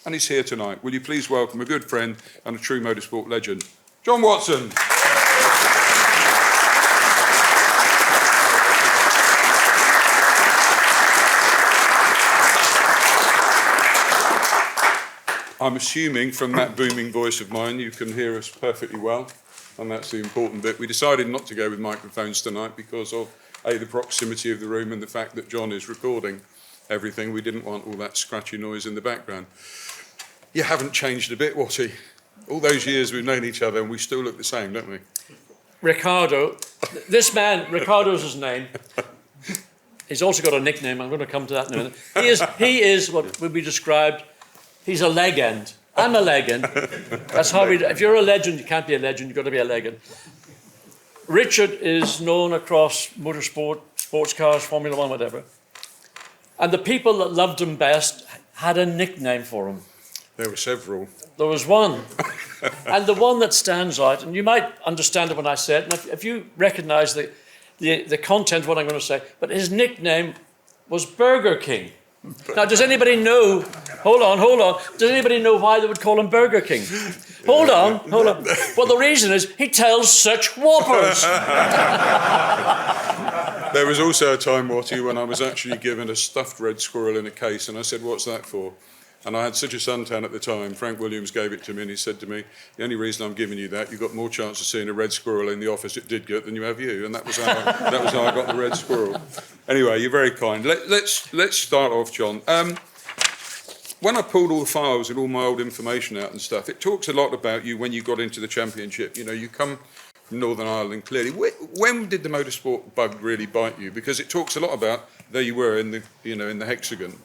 and he's here tonight. Will you please welcome a good friend and a true motorsport legend, John Watson. I'm assuming from that booming voice of mine you can hear us perfectly well, and that's the important bit. We decided not to go with microphones tonight because of the proximity of the room and the fact that John is recording everything. We didn't want all that scratchy noise in the background. You haven't changed a bit, Watty. All those years we've known each other and we still look the same, don't we? Ricardo, this man, Ricardo's his name. He's also got a nickname. I'm going to come to that in a minute. He is what would be described. He's a legend. I'm a legend. That's how if you're a legend, you can't be a legend. You've got to be a legend. Richard is known across motorsport, sports cars, Formula One, whatever. And the people that loved him best had a nickname for him. There were several. There was one. And the one that stands out, and you might understand it when I say it, and if you recognise the content of what I'm going to say, but his nickname was Burger King. Now, does anybody know, hold on, does anybody know why they would call him Burger King? Hold on. Well, the reason is he tells such whoppers. There was also a time, Watty, when I was actually given a stuffed red squirrel in a case, and I said, what's that for? And I had such a suntan at the time, Frank Williams gave it to me, and he said to me, the only reason I'm giving you that, you've got more chance of seeing a red squirrel in the office at Didcot than you have you, and that was how I got the red squirrel. Anyway, you're very kind. Let's start off, John. When I pulled all the files and all my old information out and stuff, it talks a lot about you when you got into the championship. You know, you come from Northern Ireland, clearly. When did the motorsport bug really bite you? Because it talks a lot about, there you were in the hexagon,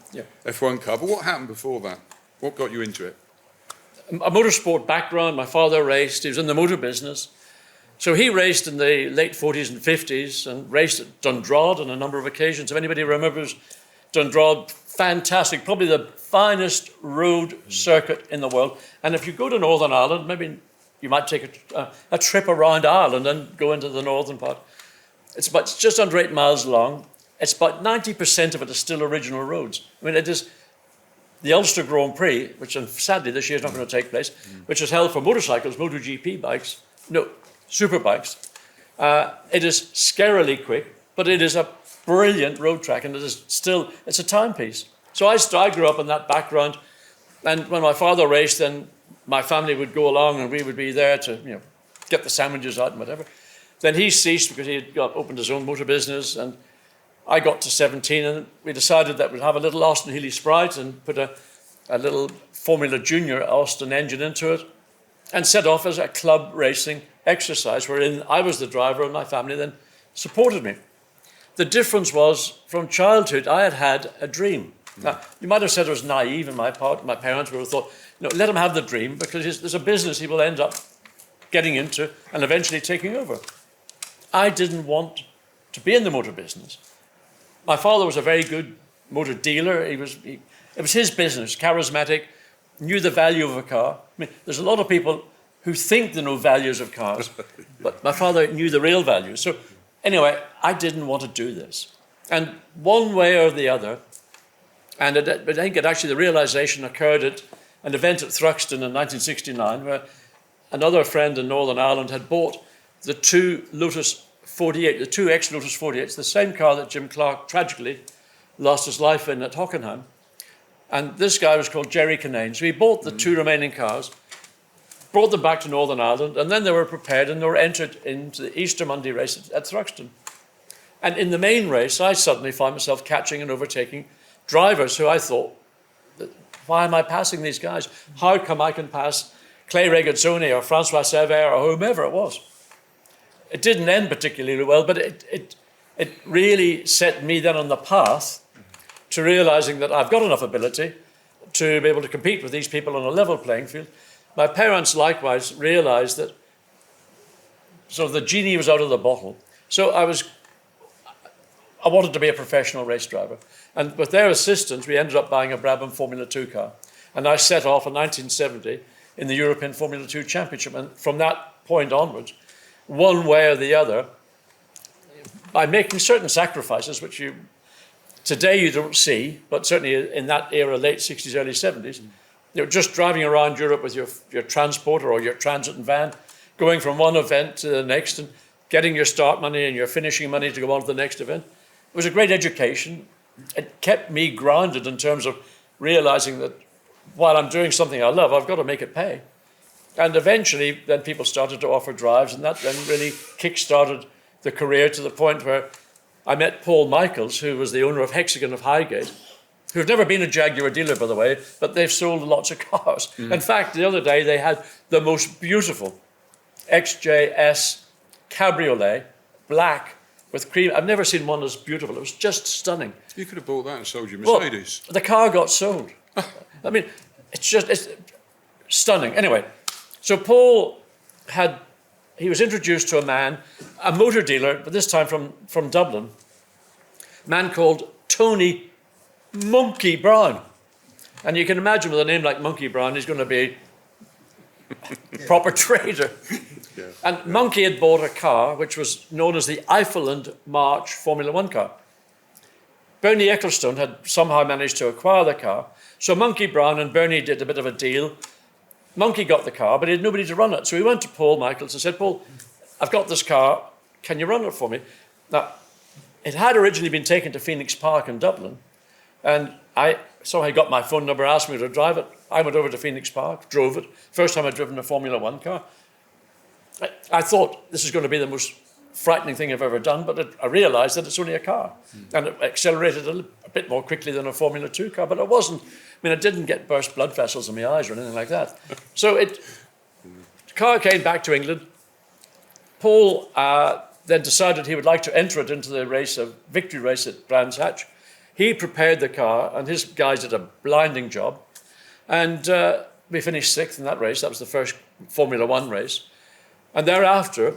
F1 car. But what happened before that? What got you into it? A motorsport background. My father raced. He was in the motor business. So he raced in the late 40s and 50s and raced at Dundrod on a number of occasions. If anybody remembers Dundrod, fantastic, probably the finest road circuit in the world. And if you go to Northern Ireland, maybe you might take a trip around Ireland and go into the northern part. It's just under 8 miles long. It's about 90% of it is still original roads. I mean, it is the Ulster Grand Prix, which sadly this year is not going to take place, which is held for motorcycles, MotoGP bikes, no, super bikes. It is scarily quick, but it is a brilliant road track, and it's a timepiece. So I grew up in that background, and when my father raced, then my family would go along, and we would be there to get the sandwiches out and whatever. Then he ceased because he had opened his own motor business, and I got to 17, and we decided that we'd have a little Austin Healey Sprite and put a little Formula Junior Austin engine into it, and set off as a club racing exercise, wherein I was the driver and my family then supported me. The difference was, from childhood, I had a dream. Now, you might have said I was naive on my part. My parents would have thought, let him have the dream, because there's a business he will end up getting into and eventually taking over. I didn't want to be in the motor business. My father was a very good motor dealer. It was his business, charismatic, knew the value of a car. I mean, there's a lot of people who think they know values of cars, but my father knew the real values. So anyway, I didn't want to do this. And one way or the other, but I think the realization occurred at an event at Thruxton in 1969, where another friend in Northern Ireland had bought the two Lotus 48, the two ex-Lotus 48s, the same car that Jim Clark tragically lost his life in at Hockenheim. And this guy was called Jerry Kinane. So he bought the two remaining cars, brought them back to Northern Ireland, and then they were prepared and they were entered into the Easter Monday race at Thruxton. And in the main race, I suddenly found myself catching and overtaking drivers who I thought, why am I passing these guys? How come I can pass Clay Regazzoni or Francois Sever or whomever it was? It didn't end particularly well, but it really set me then on the path to realizing that I've got enough ability to be able to compete with these people on a level playing field. My parents likewise realized that sort of the genie was out of the bottle. So I wanted to be a professional race driver. And with their assistance, we ended up buying a Brabham Formula 2 car. And I set off in 1970 in the European Formula 2 Championship. And from that point onwards, one way or the other, by making certain sacrifices, which today you don't see, but certainly in that era, late 60s, early 70s, just driving around Europe with your transporter or your transit van, going from one event to the next and getting your start money and your finishing money to go on to the next event. It was a great education. It kept me grounded in terms of realizing that while I'm doing something I love, I've got to make it pay. And eventually, then people started to offer drives, and that then really kick-started the career to the point where I met Paul Michaels, who was the owner of Hexagon of Highgate, who've never been a Jaguar dealer, by the way, but they've sold lots of cars. In fact, the other day, they had the most beautiful XJS Cabriolet, black, with cream. I've never seen one as beautiful. It was just stunning. You could have bought that and sold your Mercedes. Well, the car got sold. I mean, it's stunning. Anyway, so Paul he was introduced to a motor dealer, but this time from Dublin, a man called Tony Monkey Brown. And you can imagine with a name like Monkey Brown, he's going to be a proper trader. Yeah. And Monkey had bought a car which was known as the Eifeland March Formula One car. Bernie Ecclestone had somehow managed to acquire the car. So Monkey Brown and Bernie did a bit of a deal. Monkey got the car, but he had nobody to run it. So he went to Paul Michaels and said, Paul, I've got this car. Can you run it for me? Now, it had originally been taken to Phoenix Park in Dublin. And so I got my phone number, asked me to drive it. I went over to Phoenix Park, drove it. First time I'd driven a Formula One car. I thought this is going to be the most frightening thing I've ever done, but I realized that it's only a car. And it accelerated a bit more quickly than a Formula 2 car, but it wasn't. I mean, I didn't get burst blood vessels in my eyes or anything like that. So the car came back to England. Paul then decided he would like to enter it into the victory race at Brands Hatch. He prepared the car, and his guys did a blinding job. And we finished 6th in that race. That was the first Formula One race. And thereafter,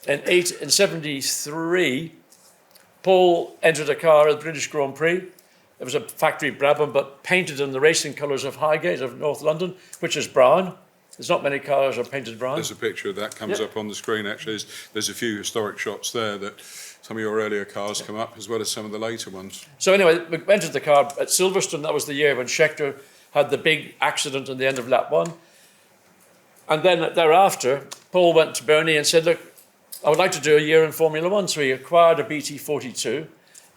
in 73, Paul entered a car at the British Grand Prix. It was a factory Brabham, but painted in the racing colours of Highgate of North London, which is brown. There's not many cars are painted brown. There's a picture of that comes up on the screen, actually. There's a few historic shots there that some of your earlier cars come up, as well as some of the later ones. So anyway, we entered the car at Silverstone. That was the year when Scheckter had the big accident at the end of lap 1. And then thereafter, Paul went to Bernie and said, look, I would like to do a year in Formula One. So he acquired a BT42,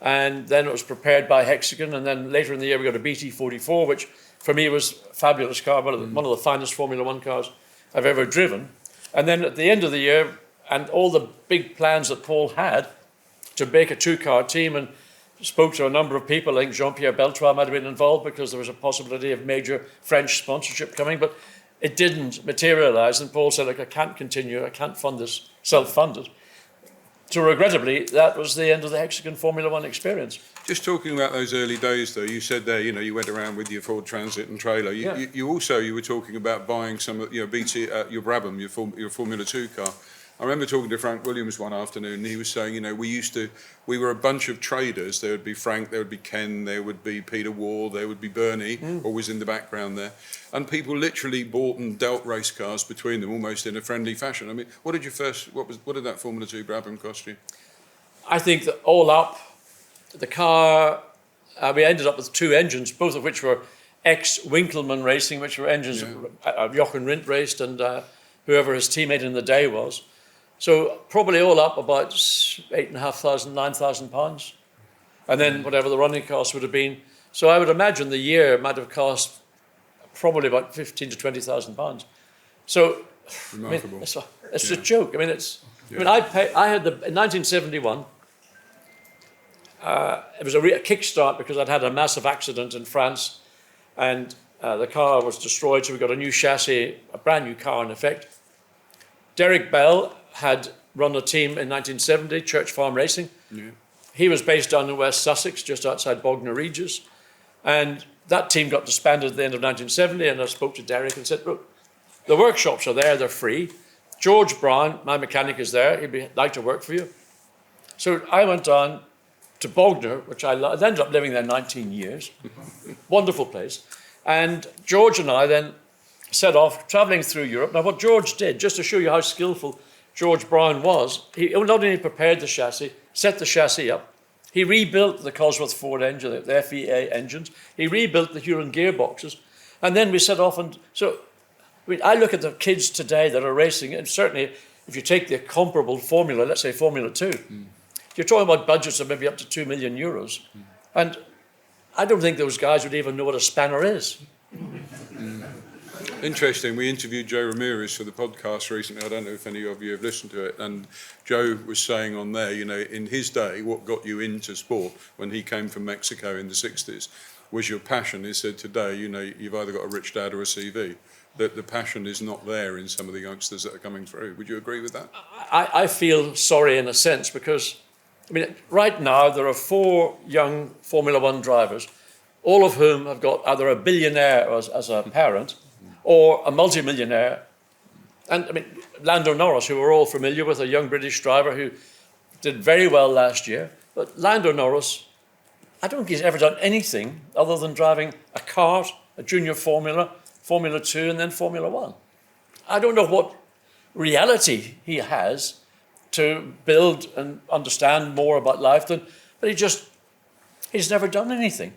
and then it was prepared by Hexagon. And then later in the year, we got a BT44, which for me was a fabulous car, one of the finest Formula One cars I've ever driven. And then at the end of the year, and all the big plans that Paul had to make a 2-car team, and spoke to a number of people. I think Jean-Pierre Beltois might have been involved because there was a possibility of major French sponsorship coming, but it didn't materialize. And Paul said, look, I can't continue. I can't fund this, self-funded. So regrettably, that was the end of the Hexagon Formula One experience. Just talking about those early days, though, you said there, you went around with your Ford Transit and trailer. You were talking about buying some, BT, your Brabham, your Formula 2 car. I remember talking to Frank Williams one afternoon, and he was saying, we were a bunch of traders. There would be Frank, there would be Ken, there would be Peter Wall, there would be Bernie, always in the background there. And people literally bought and dealt race cars between them almost in a friendly fashion. I mean, what did that Formula 2 Brabham cost you? I think that all up, the car, we ended up with 2 engines, both of which were ex-Winkleman Racing, which were engines Jochen Rindt raced and whoever his teammate in the day was. So probably all up about £8,500, £9,000. And then whatever the running costs would have been. So I would imagine the year might have cost probably about £15,000 to £20,000. So remarkable. I mean, it's a joke. I mean, I had in 1971, it was a kickstart because I'd had a massive accident in France, and the car was destroyed, so we got a new chassis, a brand new car in effect. Derek Bell had run a team in 1970, Church Farm Racing. Yeah. He was based down in West Sussex, just outside Bognor Regis. And that team got disbanded at the end of 1970, and I spoke to Derek and said, look, the workshops are there, they're free. George Brown, my mechanic, is there. He'd like to work for you. So I went down to Bognor, which I ended up living there 19 years. Wonderful place. And George and I then set off traveling through Europe. Now, what George did, just to show you how skillful George Brown was, he not only prepared the chassis, set the chassis up, he rebuilt the Cosworth Ford engine, the FEA engines, he rebuilt the Huron gearboxes, And then we set off, and so I look at the kids today that are racing, and certainly if you take the comparable formula, let's say Formula 2, you're talking about budgets of maybe up to 2 million euros. And I don't think those guys would even know what a spanner is. Interesting. We interviewed Joe Ramirez for the podcast recently. I don't know if any of you have listened to it. And Joe was saying on there, in his day, what got you into sport when he came from Mexico in the 60s was your passion. He said today, you've either got a rich dad or a CV. That the passion is not there in some of the youngsters that are coming through. Would you agree with that? I feel sorry in a sense because, right now there are 4 young Formula One drivers, all of whom have got either a billionaire as a parent or a multimillionaire. And Lando Norris, who we're all familiar with, a young British driver who did very well last year. But Lando Norris, I don't think he's ever done anything other than driving a kart, a junior Formula 2, and then Formula 1. I don't know what reality he has to build and understand more about life but he's never done anything.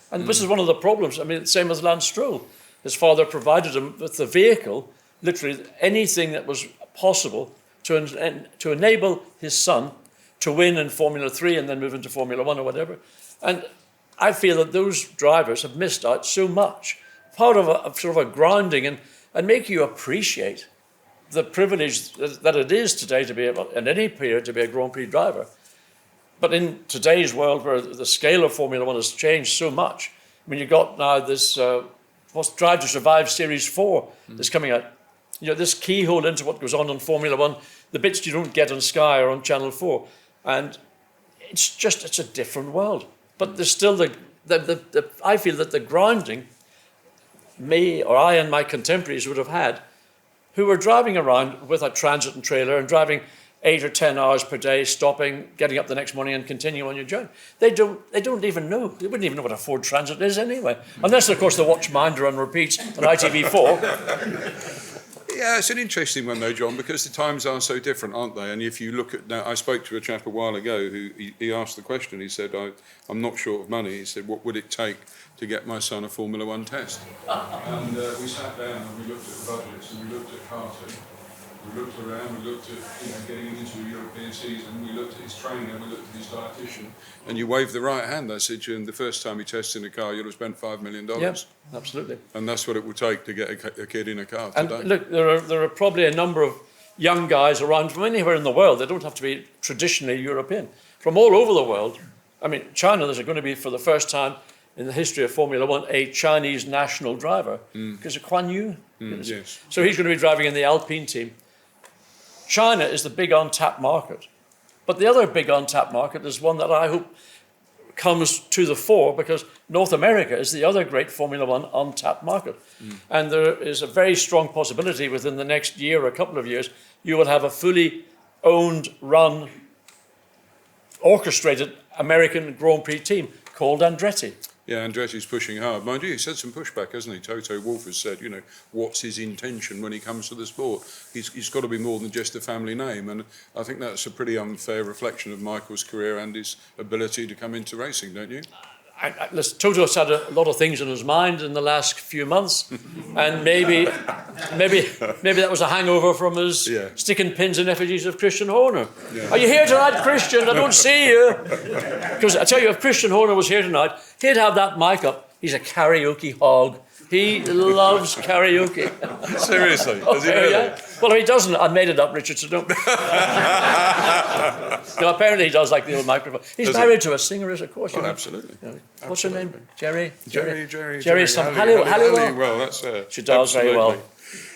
And this is one of the problems. Same as Lance Stroll. His father provided him with the vehicle, literally anything that was possible to enable his son to win in Formula 3 and then move into Formula 1 or whatever. And I feel that those drivers have missed out so much. Part of a grounding and make you appreciate the privilege that it is today to be in any period to be a Grand Prix driver. But in today's world where the scale of Formula 1 has changed so much, you've got now this Drive to Survive Series 4 that's coming out. This keyhole into what goes on Formula 1, the bits you don't get on Sky or on Channel 4. And it's a different world. But there's still I feel that the grounding I and my contemporaries would have had, who were driving around with a transit and trailer and driving 8 or 10 hours per day, stopping, getting up the next morning and continuing on your journey. They don't even know. They wouldn't even know what a Ford Transit is anyway. Unless, of course, they watch Minder on repeats on ITV4. Yeah, it's an interesting one though, John, because the times are so different, aren't they? And if you look at now, I spoke to a chap a while ago who he asked the question. He said, "I'm not short of money." He said, "What would it take to get my son a Formula 1 test?" And we sat down and we looked at the budgets and we looked at karting. We looked around, we looked at getting him into a European season, we looked at his trainer, we looked at his dietitian, and you waved the right hand. I said to him, the first time he tests in a car, you'll have spent $5 million. Yeah, absolutely. And that's what it will take to get a kid in a car and today. Look, there are probably a number of young guys around from anywhere in the world. They don't have to be traditionally European. From all over the world. China, there's going to be, for the first time in the history of Formula 1, a Chinese national driver, because of Guan Yu. Yes. So he's going to be driving in the Alpine team. China is the big untapped market. But the other big untapped market is one that I hope comes to the fore, because North America is the other great Formula 1 untapped market. And there is a very strong possibility within the next year or a couple of years, you will have a fully owned, run, orchestrated American Grand Prix team called Andretti. Yeah, Andretti's pushing hard. Mind you, he's had some pushback, hasn't he? Toto Wolff has said, what's his intention when he comes to the sport? He's got to be more than just a family name. And I think that's a pretty unfair reflection of Michael's career and his ability to come into racing, don't you? Listen, Toto's had a lot of things in his mind in the last few months, and maybe that was a hangover from his sticking pins in effigies of Christian Horner. Yeah. Are you here tonight, Christian? I don't see you. Because I tell you, if Christian Horner was here tonight, he'd have that mic up. He's a karaoke hog. He loves karaoke. Seriously? Does he really? Yeah. Well, if he doesn't, I made it up, Richard, so don't. No, apparently he does like the old microphone. He's married to a singer, of course. Absolutely. What's her name? Jerry? Jerry. Halliwell. That's her. She does very well.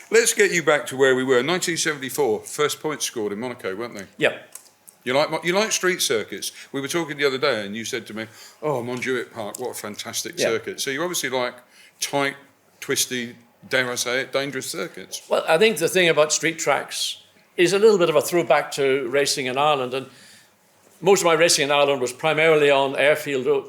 Let's get you back to where we were. 1974, first points scored in Monaco, weren't they? Yeah. You like street circuits. We were talking the other day and you said to me, Montjuic Park, what a fantastic circuit. So you obviously like tight, twisty, dare I say it, dangerous circuits. Well, I think the thing about street tracks is a little bit of a throwback to racing in Ireland. And most of my racing in Ireland was primarily on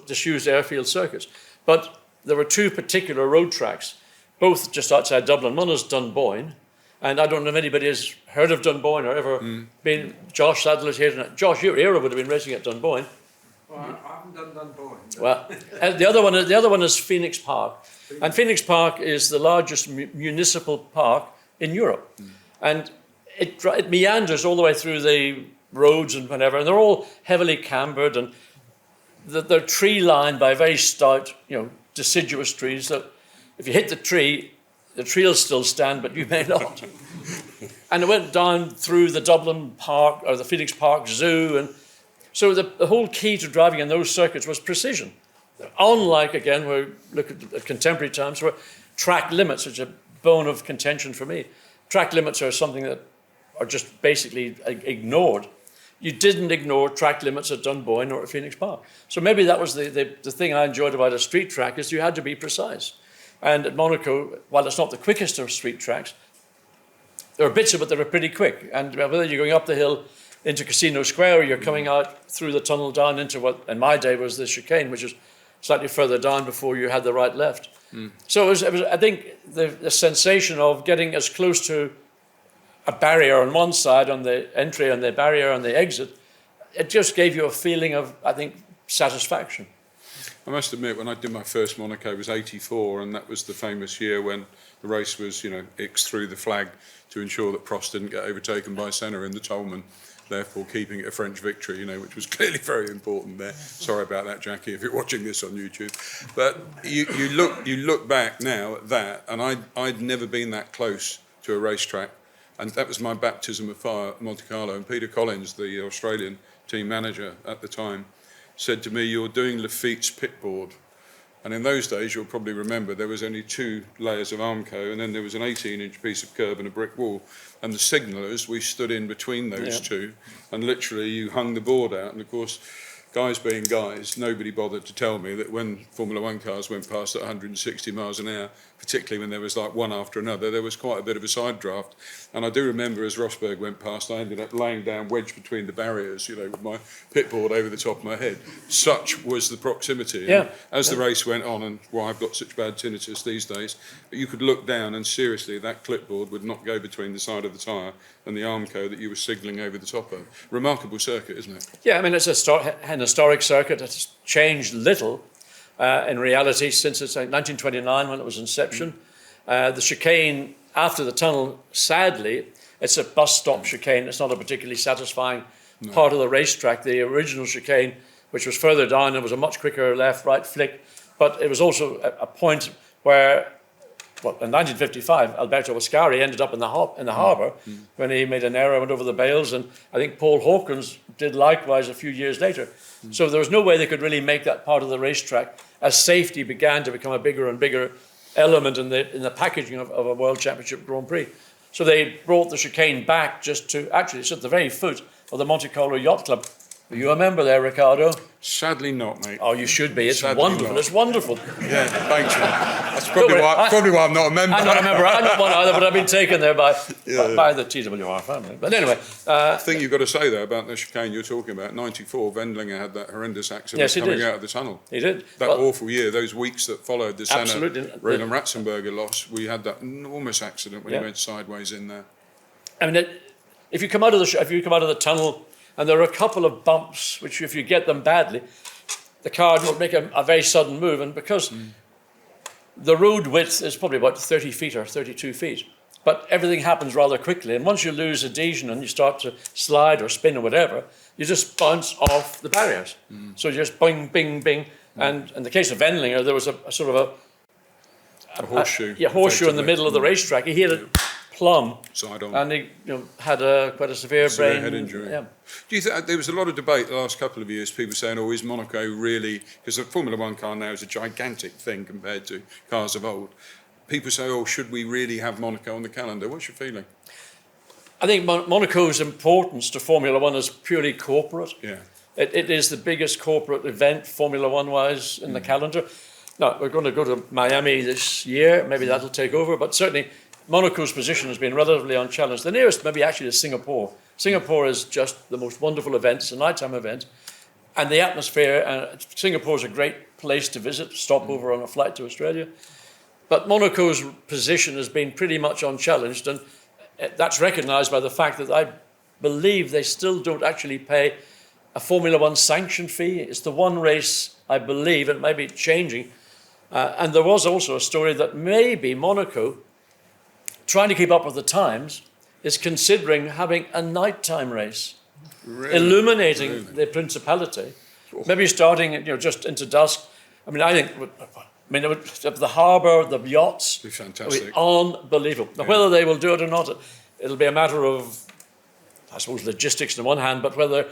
disused airfield circuits. But there were 2 particular road tracks, both just outside Dublin. One is Dunboyne. And I don't know if anybody has heard of Dunboyne or ever been. Josh Sadler's here tonight. Josh, your era would have been racing at Dunboyne. Well, I haven't done Dunboyne. Well, the other one is Phoenix Park. And Phoenix Park is the largest municipal park in Europe. And it meanders all the way through the roads and whatever, and they're all heavily cambered, and they're tree-lined by very stout, deciduous trees that if you hit the tree will still stand, but you may not. And it went down through the Dublin Park, or the Phoenix Park Zoo, and so the whole key to driving in those circuits was precision. Unlike, again, we look at contemporary times, where track limits, which is a bone of contention for me. Track limits are something that are just basically ignored. You didn't ignore track limits at Dunboyne or at Phoenix Park. So maybe that was the thing I enjoyed about a street track, is you had to be precise. And at Monaco, while it's not the quickest of street tracks, there are bits of it that are pretty quick. And whether you're going up the hill into Casino Square or you're coming out through the tunnel down into what in my day was the chicane, which is slightly further down before you had the right left. So it was, I think, the sensation of getting as close to a barrier on one side, on the entry, and the barrier on the exit, it just gave you a feeling of, I think, satisfaction. I must admit, when I did my first Monaco, it was '84, and that was the famous year when the race was, X through the flag to ensure that Prost didn't get overtaken by Senna in the Tolman, therefore keeping it a French victory, which was clearly very important there. Sorry about that, Jackie, if you're watching this on YouTube. But you look back now at that, and I'd never been that close to a racetrack, and that was my baptism of fire at Monte Carlo. And Peter Collins, the Australian team manager at the time, said to me, "You're doing Lafitte's pitboard." And in those days, you'll probably remember, there was only 2 layers of Armco, and then there was an 18-inch piece of curb and a brick wall. And the signallers, we stood in between those two, and literally you hung the board out. And of course, guys being guys, nobody bothered to tell me that when Formula One cars went past at 160 miles an hour, particularly when there was like one after another, there was quite a bit of a side draft. And I do remember as Rosberg went past, I ended up laying down wedged between the barriers, with my pitboard over the top of my head. Such was the proximity. Yeah. And as the race went on, and why I've got such bad tinnitus these days, you could look down and seriously that clipboard would not go between the side of the tyre and the Armco that you were signalling over the top of. Remarkable circuit, isn't it? Yeah, I mean, it's an historic circuit. It's changed little in reality since it's 1929 when it was inception. The chicane after the tunnel, sadly, it's a bus stop chicane. It's not a particularly satisfying part of the racetrack. The original chicane, which was further down, it was a much quicker left-right flick, but it was also a point where, in 1955, Alberto Ascari ended up in the harbour when he made an error, went over the bales, and I think Paul Hawkins did likewise a few years later. So there was no way they could really make that part of the racetrack as safety began to become a bigger and bigger element in the packaging of a World Championship Grand Prix. So they brought the chicane back just to, actually, it's at the very foot of the Monte Carlo Yacht Club. Are you a member there, Ricardo? Sadly not, mate. Oh, you should be. It's Sadly wonderful. not. It's wonderful. Yeah, thanks, mate. That's probably why I'm not a member. I'm not a member. I'm not one either, but I've been taken there by the TWR family. But anyway. The thing you've got to say, though, about the chicane you're talking about, 94, Wendlinger had that horrendous accident coming out of the tunnel. He did. That awful year, those weeks that followed the Senna, Roland Yeah. Ratzenberger loss, we had that enormous accident when he went sideways in there. I mean, if you come out of the tunnel, and there are a couple of bumps, which if you get them badly, the car will make a very sudden move. And because the road width is probably about 30 feet or 32 feet, but everything happens rather quickly. And once you lose adhesion and you start to slide or spin or whatever, you just bounce off the barriers. So you just bing, bing, bing. And in the case of Wendlinger, there was a sort of a horseshoe. Horseshoe in the middle of the racetrack. He hit it plumb, side on, and he had quite a severe brain head injury. Yeah. Do you think there was a lot of debate the last couple of years? People saying, "Oh, is Monaco really?" Because the Formula One car now is a gigantic thing compared to cars of old. People say, "Oh, should we really have Monaco on the calendar?" What's your feeling? I think Monaco's importance to Formula One is purely corporate. Yeah, it is the biggest corporate event Formula One wise in the calendar. Now we're going to go to Miami this year. Maybe that'll take over, but certainly Monaco's position has been relatively unchallenged. The nearest maybe actually is Singapore. Singapore is just the most wonderful event. It's a nighttime event. And the atmosphere, Singapore is a great place to visit, stop over on a flight to Australia. But Monaco's position has been pretty much unchallenged, and that's recognised by the fact that I believe they still don't actually pay a Formula One sanction fee. It's the one race, I believe, and it may be changing. And there was also a story that maybe Monaco, trying to keep up with the times, is considering having a nighttime race, illuminating the Principality, maybe starting just into dusk. I mean, it would, the harbour, the yachts, be fantastic. It would be unbelievable. Now, whether they will do it or not, it'll be a matter of, I suppose, logistics on the one hand, but whether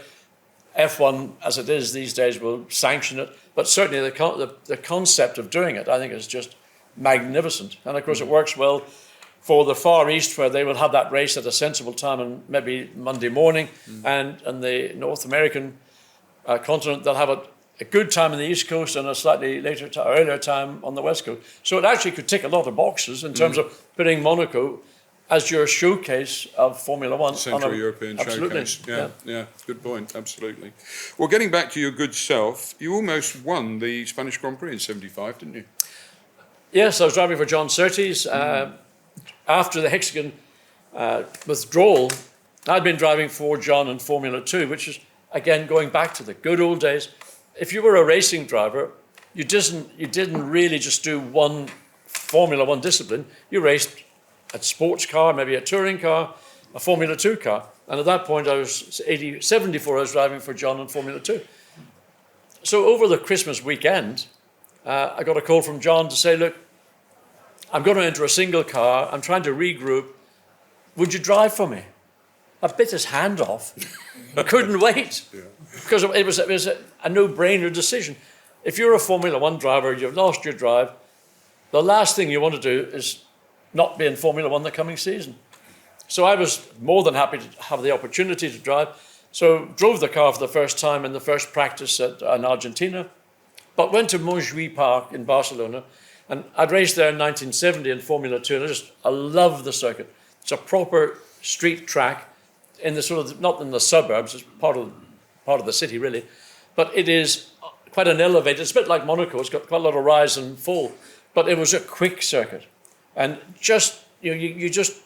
F1, as it is these days, will sanction it. But certainly the concept of doing it, I think, is just magnificent. And of course, it works well for the Far East, where they will have that race at a sensible time, and maybe Monday morning, and the North American continent, they'll have a good time on the East Coast and a slightly earlier time on the West Coast. So it actually could tick a lot of boxes in terms of putting Monaco as your showcase of Formula One. Central European absolutely. showcase. Yeah, good point, absolutely. Well, getting back to your good self, you almost won the Spanish Grand Prix in '75, didn't you? Yes, I was driving for John Surtees. After the Hexagon withdrawal, I'd been driving for John in Formula 2, which is, again, going back to the good old days. If you were a racing driver, you didn't really just do one Formula 1 discipline. You raced a sports car, maybe a touring car, a Formula 2 car. And at that point, I was 74, I was driving for John in Formula 2. So over the Christmas weekend, I got a call from John to say, look, I'm going to enter a single car. I'm trying to regroup. Would you drive for me? I bit his hand off. I couldn't wait because it was a no-brainer decision. If you're a Formula One driver, you've lost your drive, the last thing you want to do is not be in Formula One the coming season. So I was more than happy to have the opportunity to drive. So drove the car for the first time in the first practice in Argentina, but went to Montjuïc Park in Barcelona. And I'd raced there in 1970 in Formula 2, and I love the circuit. It's a proper street track in the sort of, not in the suburbs, it's part of the city really, but it is quite an elevated, it's a bit like Monaco, it's got quite a lot of rise and fall, but it was a quick circuit. And just, you just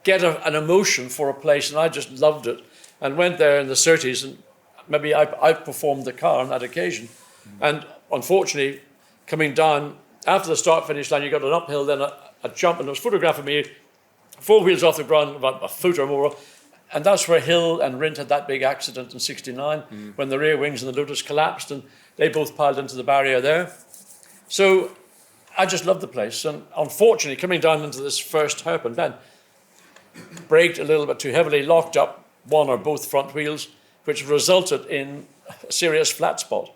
get an emotion for a place, and I just loved it. And went there in the Surtees, and maybe I outperformed the car on that occasion. And unfortunately, coming down, after the start-finish line, you got an uphill, then a jump, and it was photographing me, 4 wheels off the ground, about a foot or more, and that's where Hill and Rindt had that big accident in '69, when the rear wings and the Lotus collapsed, and they both piled into the barrier there. So I just loved the place, and unfortunately, coming down into this first hairpin bend, braked a little bit too heavily, locked up one or both front wheels, which resulted in a serious flat spot.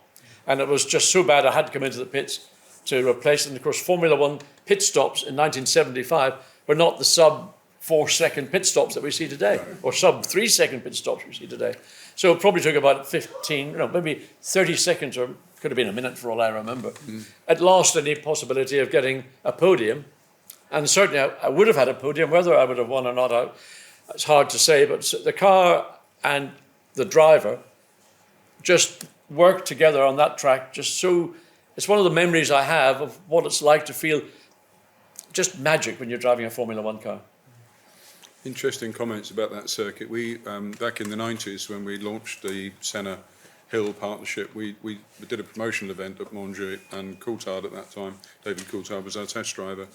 And it was just so bad I had to come into the pits to replace it. And of course, Formula One pit stops in 1975 were not the sub-4 second pit stops that we see today, or sub-3 second pit stops we see today. So it probably took about 15, maybe 30 seconds, or could have been a minute for all I remember. It lost any possibility of getting a podium. And certainly I would have had a podium. Whether I would have won or not, it's hard to say. But the car and the driver just worked together on that track. It's one of the memories I have of what it's like to feel just magic when you're driving a Formula One car. Interesting comments about that circuit. We, back in the 90s, when we launched the Senna-Hill partnership, we did a promotional event at Montjuïc, and Coulthard at that time, David Coulthard, was our test driver,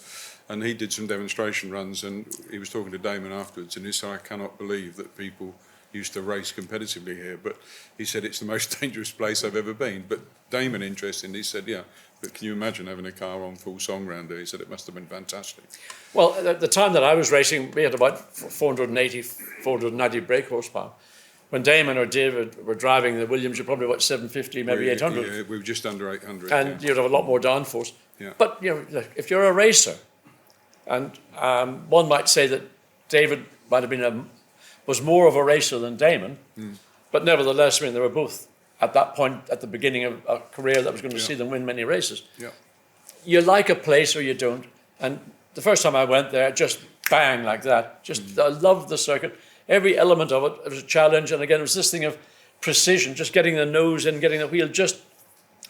and he did some demonstration runs, and he was talking to Damon afterwards, and he said, I cannot believe that people used to race competitively here, but he said it's the most dangerous place I've ever been. But Damon, interestingly, said, yeah, but can you imagine having a car on full song round there? He said it must have been fantastic. Well, at the time that I was racing, we had about 490 brake horsepower. When Damon or David were driving the Williams, you're probably about 750, maybe 800. Yeah, we were just under 800. And you'd have a lot more downforce. Yeah. But if you're a racer, and one might say that David might have been was more of a racer than Damon, but nevertheless, they were both at that point at the beginning of a career that was going to see them win many races. Yeah. You like a place or you don't, and the first time I went there, just bang like that. I loved the circuit. Every element of it was a challenge, and again, it was this thing of precision, just getting the nose in, getting the wheel just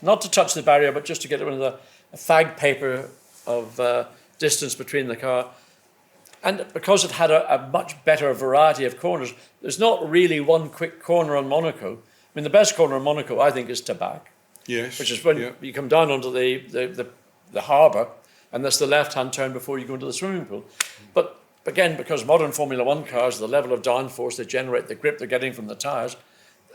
not to touch the barrier, but just to get it with a fag paper of distance between the car. And because it had a much better variety of corners, there's not really one quick corner on Monaco. mean, the best corner in Monaco, I think, is Tabac, Yes. which is when yeah. you come down onto the harbour, and that's the left-hand turn before you go into the swimming pool. But again, because modern Formula One cars, the level of downforce they generate, the grip they're getting from the tyres,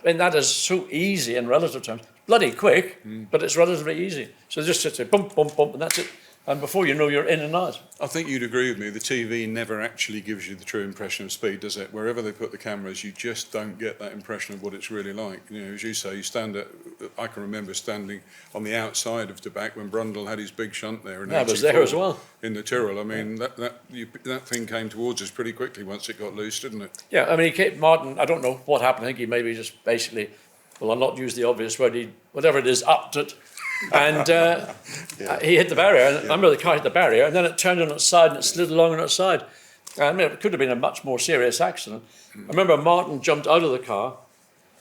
I mean, that is so easy in relative terms. Bloody quick, but it's relatively easy. So just sit there, bump, bump, bump, and that's it. And before you know, you're in and out. I think you'd agree with me. The TV never actually gives you the true impression of speed, does it? Wherever they put the cameras, you just don't get that impression of what it's really like. You know, as you say, I can remember standing on the outside of Tabac when Brundle had his big shunt there. I was there as well. In the Tyrrell. I mean, that thing came towards us pretty quickly once it got loose, didn't it? Yeah, I mean, Martin, I don't know what happened. I think he maybe just basically, well, I'll not use the obvious word, whatever it is, upped it. And he hit the barrier. And I remember the car hit the barrier, and then it turned on its side and it slid along on its side. I mean, it could have been a much more serious accident. I remember Martin jumped out of the car,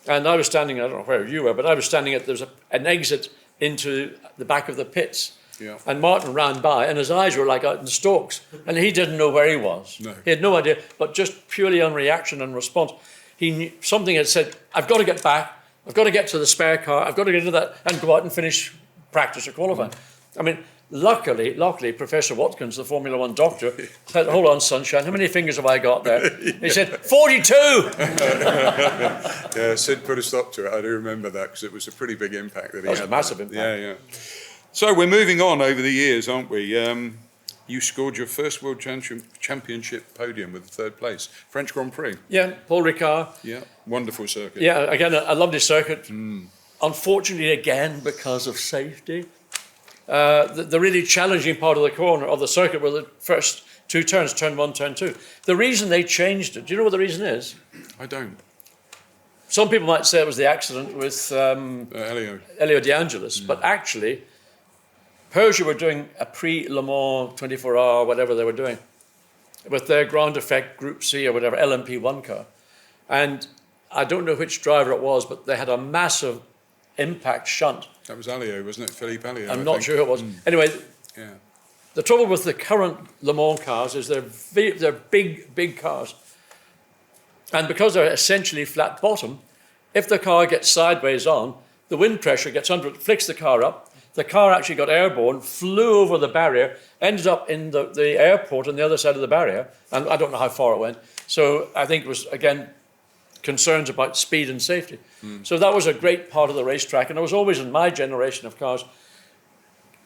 and I was standing, I don't know where you were, but I was standing there was an exit into the back of the pits. Yeah. And Martin ran by, and his eyes were like out in stalks, and he didn't know where he was. No. He had no idea, but just purely on reaction and response, he knew something had said, I've got to get back, I've got to get to the spare car, I've got to get into that and go out and finish practice or qualifying. I mean, luckily, Professor Watkins, the Formula One doctor, said, hold on, sunshine, how many fingers have I got there? He said, 42! Yeah, Sid put a stop to it. I do remember that because it was a pretty big impact that he had. That was a massive impact. Yeah, yeah. So we're moving on over the years, aren't we? You scored your first World Championship podium with the third place. French Grand Prix. Yeah, Paul Ricard. Yeah, wonderful circuit. Yeah, again, a lovely circuit. Unfortunately, again, because of safety. The really challenging part of the corner of the circuit were the first two turns, turn one, turn two. The reason they changed it, do you know what the reason is? I don't. Some people might say it was the accident with Elio De Angelis, but actually, Peugeot were doing a pre-Le Mans 24-hour, whatever they were doing, with their ground effect Group C or whatever, LMP1 car. And I don't know which driver it was, but they had a massive impact shunt. That was Alliot, wasn't it? Philippe Alliot. I'm not sure who it was. Anyway, Yeah. the trouble with the current Le Mans cars is they're big, big cars. And because they're essentially flat bottom, if the car gets sideways on, the wind pressure gets under it, flicks the car up. The car actually got airborne, flew over the barrier, ended up in the airport on the other side of the barrier. And I don't know how far it went. So I think it was, again, concerns about speed and safety. So that was a great part of the racetrack. And it was always in my generation of cars,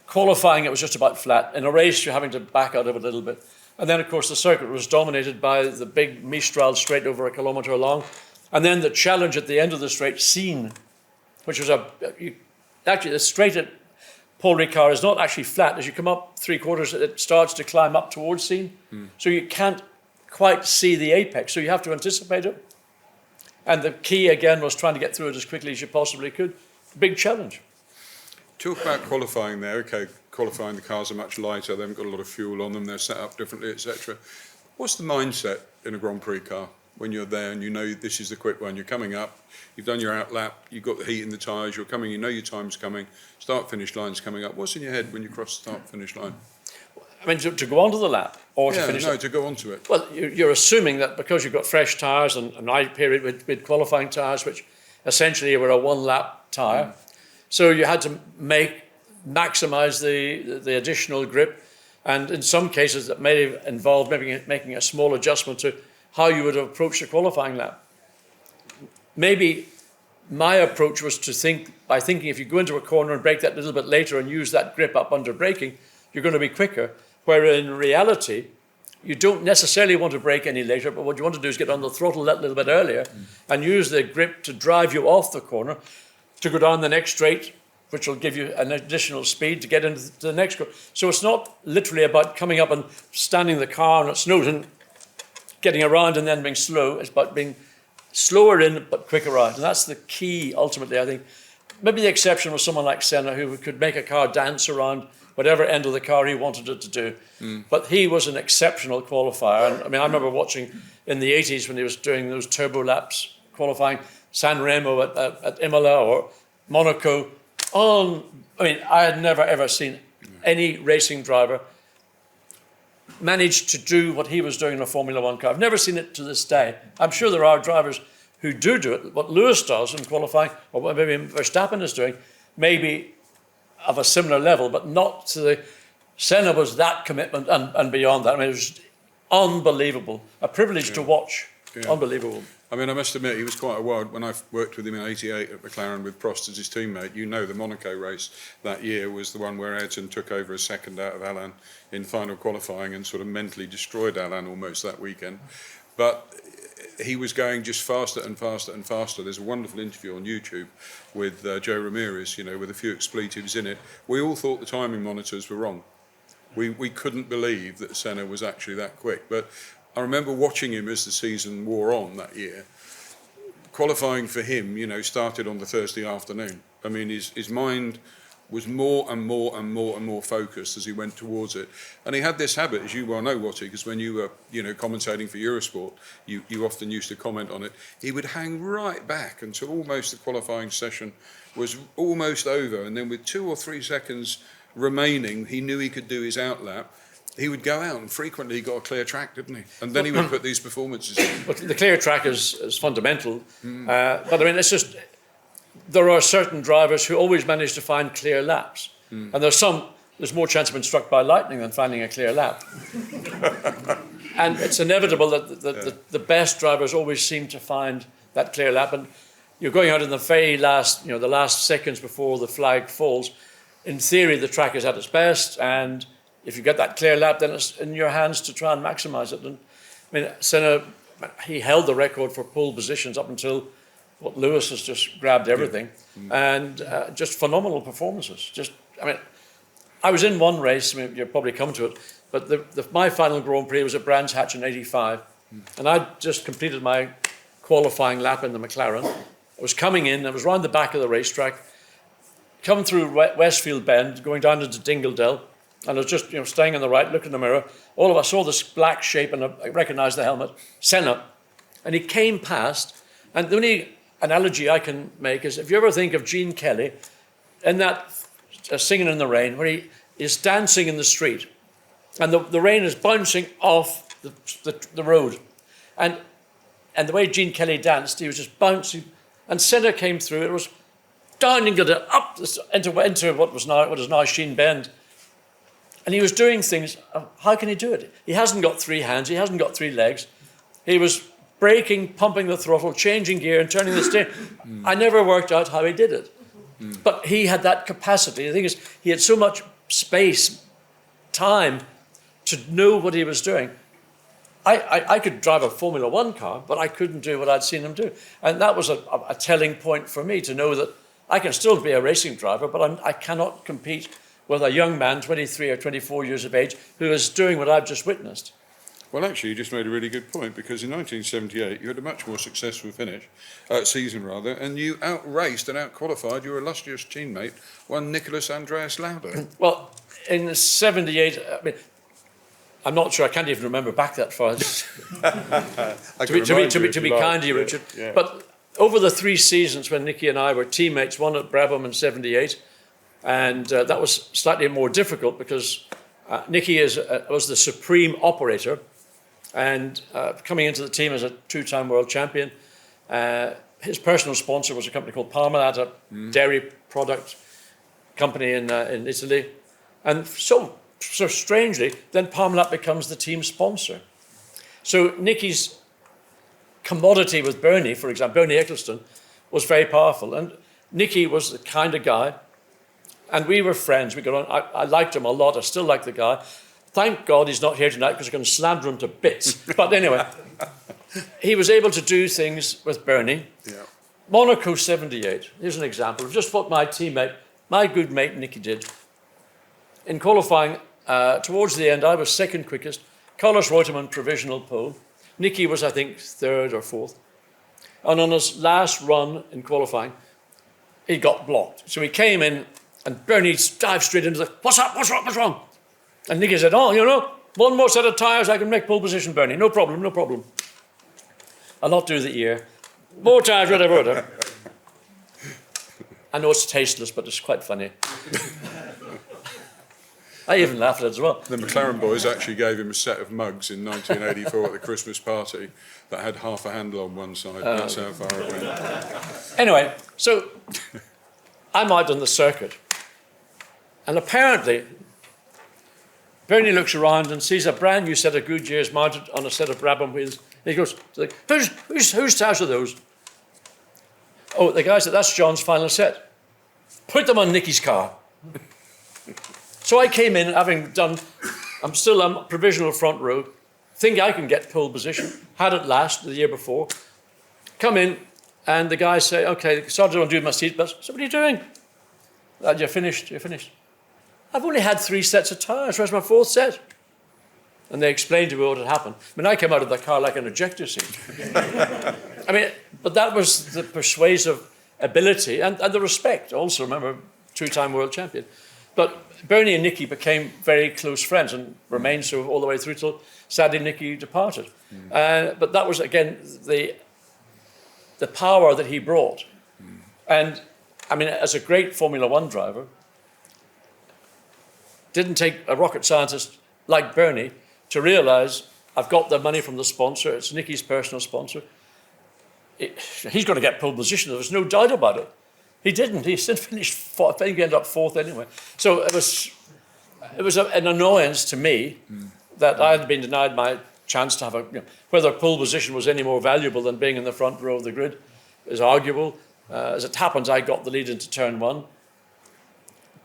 qualifying, it was just about flat. In a race, you're having to back out of it a little bit. And then, of course, the circuit was dominated by the big Mistral straight over 1 kilometre long. And then the challenge at the end of the straight, Seine, which was actually the straight at Paul Ricard is not actually flat. As you come up 3/4, it starts to climb up towards Seine. So you can't quite see the apex. So you have to anticipate it. And the key, again, was trying to get through it as quickly as you possibly could. Big challenge. Talk about qualifying there. Okay, qualifying, the cars are much lighter. They haven't got a lot of fuel on them. They're set up differently, etc. What's the mindset in a Grand Prix car when you're there and you know this is the quick one? You're coming up. You've done your outlap. You've got the heat in the tyres. You're coming. You know your time's coming. Start-finish line's coming up. What's in your head when you cross the start-finish line? I mean, to go onto the lap or to finish it? To go onto it. Well, you're assuming that because you've got fresh tyres and an eye period with qualifying tyres, which essentially were a one-lap tyre, so you had to maximise the additional grip, and in some cases that may have involved making a small adjustment to how you would approach the qualifying lap. Maybe my approach was to think if you go into a corner and brake that little bit later and use that grip up under braking, you're going to be quicker. Where in reality, you don't necessarily want to brake any later, but what you want to do is get on the throttle that little bit earlier and use the grip to drive you off the corner to go down the next straight, which will give you an additional speed to get into the next corner. So it's not literally about coming up and standing the car and it snows and getting around and then being slow. It's about being slower in but quicker out. And that's the key, ultimately, I think. Maybe the exception was someone like Senna, who could make a car dance around whatever end of the car he wanted it to do. But he was an exceptional qualifier. And I mean, I remember watching in the 80s when he was doing those turbo laps, qualifying San Remo at Imola or Monaco. I mean, I had never, ever seen any racing driver manage to do what he was doing in a Formula One car. I've never seen it to this day. I'm sure there are drivers who do it, what Lewis does in qualifying, or what maybe Verstappen is doing, maybe of a similar level, but not to the... Senna was that commitment and beyond that. I mean, it was unbelievable. A privilege to watch. Yeah. Unbelievable. I mean, I must admit, he was quite a wild. When I worked with him in '88 at McLaren with Prost as his teammate, you know, the Monaco race that year was the one where Ayrton took over a second out of Alain in final qualifying and sort of mentally destroyed Alain almost that weekend. But he was going just faster and faster and faster. There's a wonderful interview on YouTube with Joe Ramirez, you know, with a few expletives in it. We all thought the timing monitors were wrong. We couldn't believe that Senna was actually that quick. But I remember watching him as the season wore on that year. Qualifying for him, you know, started on the Thursday afternoon. I mean, his mind was more and more and more and more focused as he went towards it. And he had this habit, as you well know, Watty, because when you were, you know, commentating for Eurosport, you often used to comment on it. He would hang right back until almost the qualifying session was almost over. And then with 2 or 3 seconds remaining, he knew he could do his outlap. He would go out, and frequently he got a clear track, didn't he? And then he would put these performances in. But the clear track is fundamental. But I mean, it's just, there are certain drivers who always manage to find clear laps. And there's more chance of being struck by lightning than finding a clear lap. And it's inevitable that the best drivers always seem to find that clear lap. And you're going out in the very last, you know, the last seconds before the flag falls. In theory, the track is at its best, and if you get that clear lap, then it's in your hands to try and maximise it. And I mean, Senna, he held the record for pole positions up until what Lewis has just grabbed everything, and just phenomenal performances. Just, I mean, I was in one race. I mean, you'll probably come to it, but my final Grand Prix was at Brands Hatch in '85, and I'd just completed my qualifying lap in the McLaren. I was coming in. I was round the back of the racetrack, coming through Westfield Bend, going down into Dingledell. And I was just, you know, staying on the right, looking in the mirror. All of us saw this black shape, and I recognised the helmet, Senna. And he came past. And the only analogy I can make is, if you ever think of Gene Kelly in that Singing in the Rain, where he is dancing in the street, and the rain is bouncing off the road. And the way Gene Kelly danced, he was just bouncing. And Senna came through. It was down and up into what is now Sheen Bend. And he was doing things. How can he do it? He hasn't got 3 hands. He hasn't got 3 legs. He was braking, pumping the throttle, changing gear, and turning the steering. I never worked out how he did it. But he had that capacity. The thing is, he had so much space, time, to know what he was doing. I could drive a Formula One car, but I couldn't do what I'd seen him do. And that was a telling point for me, to know that I can still be a racing driver, but I cannot compete with a young man, 23 or 24 years of age, who is doing what I've just witnessed. Well, actually, you just made a really good point, because in 1978, you had a much more successful season, and you outraced and outqualified your illustrious teammate, one Nicholas Andreas Lauda. Well, in 78, I mean, I'm not sure, I can't even remember back that far. to be kind to you, Richard. Yeah. But over the 3 seasons when Nicky and I were teammates, one at Brabham in 78, and that was slightly more difficult because Nicky was the supreme operator, and coming into the team as a 2-time world champion, his personal sponsor was a company called Parmalat, a dairy product company in Italy. And so strangely, then Parmalat becomes the team sponsor. So Nicky's commodity with Bernie, for example, Bernie Eccleston, was very powerful. And Nicky was the kind of guy, and we were friends. We got on. I liked him a lot. I still like the guy. Thank God he's not here tonight, because I can slander him to bits. But anyway, he was able to do things with Bernie. Yeah. Monaco 78, here's an example of just what my teammate, my good mate Nicky, did. In qualifying, towards the end, I was second quickest. Carlos Reutemann, provisional pole. Nicky was, I think, 3rd or 4th. And on his last run in qualifying, he got blocked. So he came in, and Bernie dived straight into the, what's up, what's wrong, what's wrong? And Nicky said, oh, you know, one more set of tyres, I can make pole position, Bernie. No problem, no problem. I'll not do the ear. More tyres, whatever. I know it's tasteless, but it's quite funny. I even laughed at it as well. The McLaren boys actually gave him a set of mugs in 1984 at the Christmas party that had half a handle on one side. That's how far it went. Anyway, so I'm out on the circuit. And apparently, Bernie looks around and sees a brand new set of Goodyears mounted on a set of Brabham wheels. And he goes, whose tires are those? Oh, the guy said, that's John's final set. Put them on Nicky's car. So I came in, having done, I'm provisional front row, think I can get pole position, had it last the year before. Come in, and the guys say, okay, started on doing my seat belts. So what are you doing? You're finished. I've only had 3 sets of tires. Where's my 4th set? And they explained to me what had happened. I mean, I came out of the car like an ejector seat. I mean, but that was the persuasive ability and the respect. Also, remember, 2-time world champion. But Bernie and Nicky became very close friends and remained so all the way through till sadly Nicky departed. But that was, again, the power that he brought. And, I mean, as a great Formula One driver, didn't take a rocket scientist like Bernie to realise I've got the money from the sponsor, it's Nicky's personal sponsor. He's going to get pole position, there was no doubt about it. He didn't, he still finished 4th, I think he ended up 4th anyway. So it was an annoyance to me that I had been denied my chance to have whether pole position was any more valuable than being in the front row of the grid is arguable. As it happens, I got the lead into turn 1.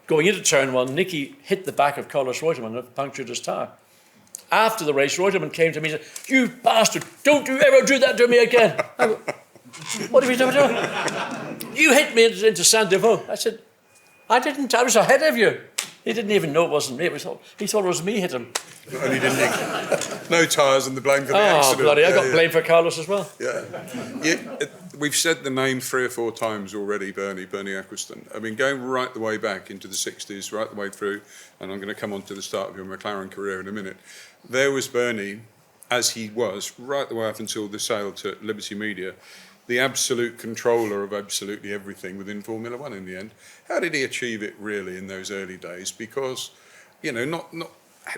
Going into turn 1, Nicky hit the back of Carlos Reutemann and punctured his tyre. After the race, Reutemann came to me and said, you bastard, don't you ever do that to me again. I go, what have you done? You hit me into Saint-Deveau. I said, I didn't, I was ahead of you. He didn't even know it wasn't me. He thought it was me hit him. And he didn't. No tyres and the blame for the accident. Oh, bloody, I got blamed for Carlos as well. We've said the name 3 or 4 times already, Bernie Ecclestone. I mean, going right the way back into the 60s, right the way through, and I'm going to come on to the start of your McLaren career in a minute. There was Bernie, as he was, right the way up until the sale to Liberty Media, the absolute controller of absolutely everything within Formula One in the end. How did he achieve it really in those early days? Because, not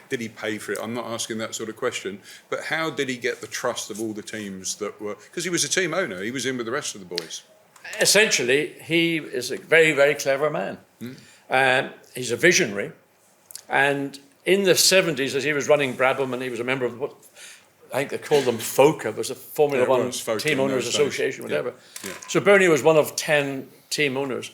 did he pay for it? I'm not asking that sort of question. But how did he get the trust of all the teams that were... Because he was a team owner. He was in with the rest of the boys. Essentially, he is a very, very clever man. He's a visionary. And in the 70s, as he was running Brabham, and he was a member of what I think they called them FOCA, it was the Formula One Team Owners Association, whatever. Yeah. So Bernie was one of 10 team owners.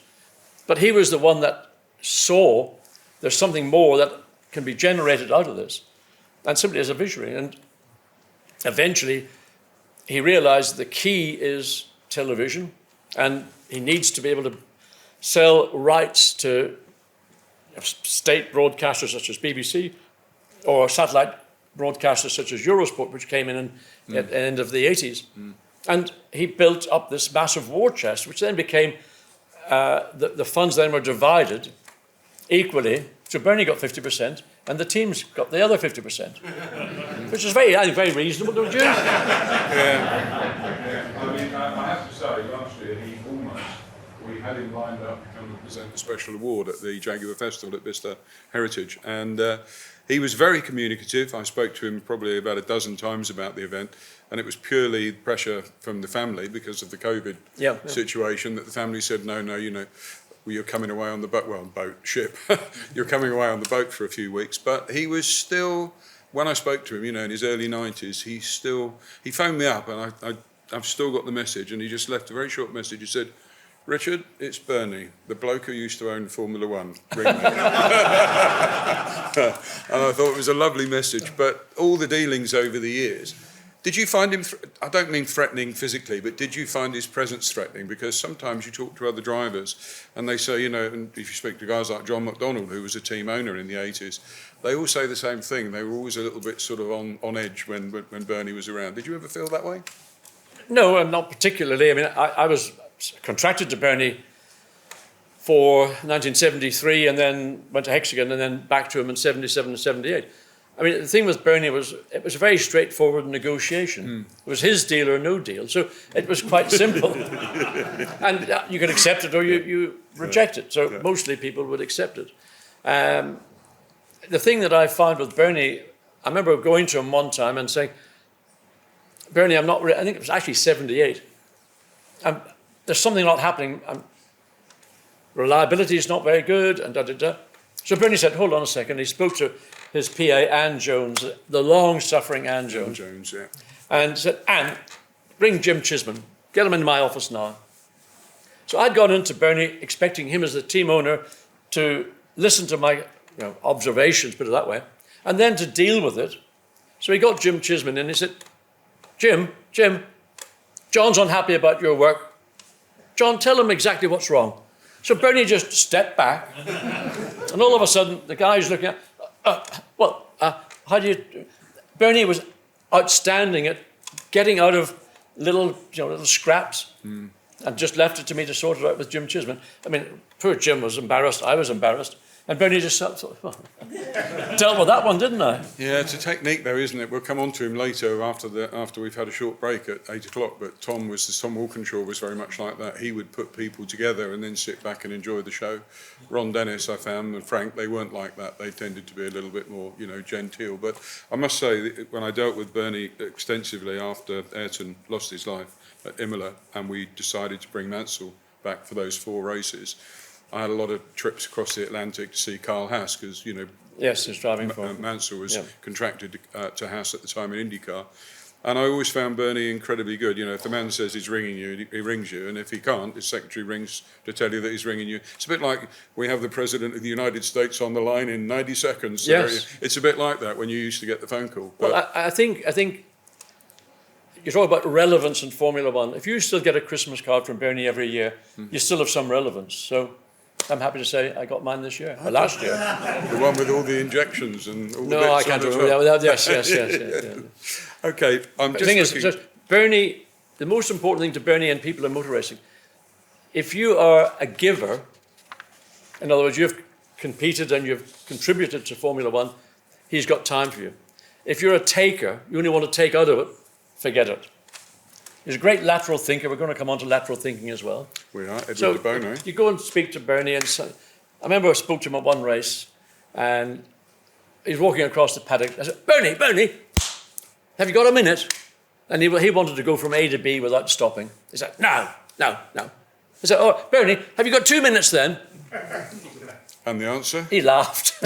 But he was the one that saw there's something more that can be generated out of this, and simply as a visionary. And eventually, he realized the key is television, and he needs to be able to sell rights to state broadcasters such as BBC or satellite broadcasters such as Eurosport, which came in at the end of the 80s. And he built up this massive war chest, which then became, the funds then were divided equally. So Bernie got 50%, and the teams got the other 50%, which is very reasonable, don't you? Yeah. I mean, I have to say, last year we had him lined up to come and present a special award at the Jaguar Festival at Bicester Heritage, and he was very communicative. I spoke to him probably about a dozen times about the event, and it was purely pressure from the family because of the COVID situation that the family said, no, you're coming away on the ship. You're coming away on the boat for a few weeks. But he was still, when I spoke to him, in his early 90s, he phoned me up, and I've still got the message, and he just left a very short message. He said, Richard, it's Bernie, the bloke who used to own Formula One. Ring me. And I thought it was a lovely message. But all the dealings over the years, did you find him, I don't mean threatening physically, but did you find his presence threatening? Because sometimes you talk to other drivers and they say, and if you speak to guys like John McDonnell, who was a team owner in the 80s, they all say the same thing. They were always a little bit sort of on edge when Bernie was around. Did you ever feel that way? No, not particularly. I mean, I was contracted to Bernie for 1973 and then went to Hexagon and then back to him in 77 and 78. I mean, the thing with Bernie was it was a very straightforward negotiation. It was his deal or no deal. So it was quite simple. And you could accept it or you reject it. So mostly people would accept it. the thing that I found with Bernie, I remember going to him one time and saying, Bernie, I think it was actually 78. There's something not happening. Reliability is not very good, and da-da-da. So Bernie said, hold on a second. He spoke to his PA, Ann Jones, the long-suffering Ann Jones. And said, Ann, bring Jim Chisman. Get him into my office now. So I'd gone into Bernie expecting him as the team owner to listen to my observations, put it that way, and then to deal with it. So he got Jim Chisman in and he said, Jim, John's unhappy about your work. John, tell him exactly what's wrong. So Bernie just stepped back, and all of a sudden the guy's looking at, how do you... Bernie was outstanding at getting out of little scraps and just left it to me to sort it out with Jim Chisman. I mean, poor Jim was embarrassed. I was embarrassed. And Bernie just dealt with that one, didn't I? Yeah, it's a technique though, isn't it? We'll come on to him later after we've had a short break at 8 o'clock, but Tom Walkinshaw was very much like that. He would put people together and then sit back and enjoy the show. Ron Dennis, I found, and Frank, they weren't like that. They tended to be a little bit more, genteel. But I must say, that when I dealt with Bernie extensively after Ayrton lost his life at Imola, and we decided to bring Mansell back for those 4 races, I had a lot of trips across the Atlantic to see Carl Haas because, yes, he's driving for Mansell was contracted to Haas at the time in IndyCar. And I always found Bernie incredibly good. If the man says he's ringing you, he rings you. And if he can't, his secretary rings to tell you that he's ringing you. It's a bit like we have the President of the United States on the line in 90 seconds. So yes. It's a bit like that when you used to get the phone call. But well, I think you talk about relevance in Formula One. If you still get a Christmas card from Bernie every year, you still have some relevance. So I'm happy to say I got mine this year, last year. The one with all the injections and all the bits. No, I can't remember. Yes. Okay, I'm just The thing is, Bernie, the most important thing to Bernie and people in motor racing, if you are a giver, in other words, you've competed and you've contributed to Formula One, he's got time for you. If you're a taker, you only want to take out of it, forget it. He's a great lateral thinker. We're going to come on to lateral thinking as well. We are, Edward so de Bono. You go and speak to Bernie, and I remember I spoke to him at one race, and he's walking across the paddock. I said, Bernie, have you got a minute? And he wanted to go from A to B without stopping. He said, no. I said, oh, Bernie, have you got 2 minutes then? And the answer? He laughed.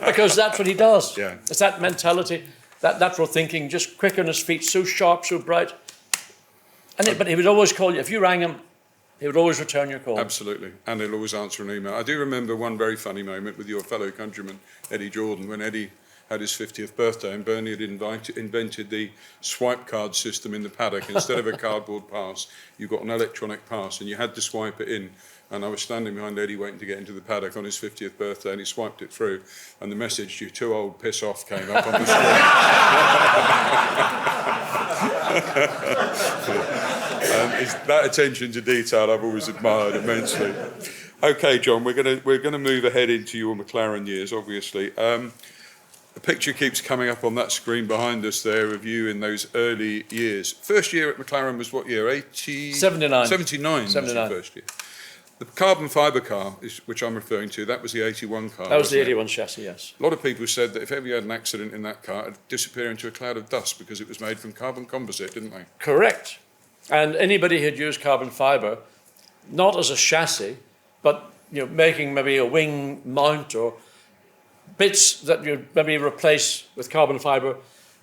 Because that's what he does. Yeah. It's that mentality, that lateral thinking, just quick on his feet, so sharp, so bright. But he would always call you. If you rang him, he would always return your call. Absolutely. And he'll always answer an email. I do remember one very funny moment with your fellow countryman, Eddie Jordan, when Eddie had his 50th birthday and Bernie had invented the swipe card system in the paddock. Instead of a cardboard pass, you got an electronic pass and you had to swipe it in. And I was standing behind Eddie waiting to get into the paddock on his 50th birthday, and he swiped it through, and the message, "You're too old, piss off," came up on the screen. That attention to detail I've always admired immensely. Okay, John, we're gonna move ahead into your McLaren years, obviously. The picture keeps coming up on that screen behind us there of you in those early years. First year at McLaren was what year? 79. 79 was your first year. The carbon fibre car, which I'm referring to, that was the 81 car. That was the 81 chassis, yes. A lot of people said that if ever you had an accident in that car, it'd disappear into a cloud of dust because it was made from carbon composite, didn't they? Correct. And anybody who'd used carbon fibre, not as a chassis, but making maybe a wing mount or bits that you'd maybe replace with carbon fibre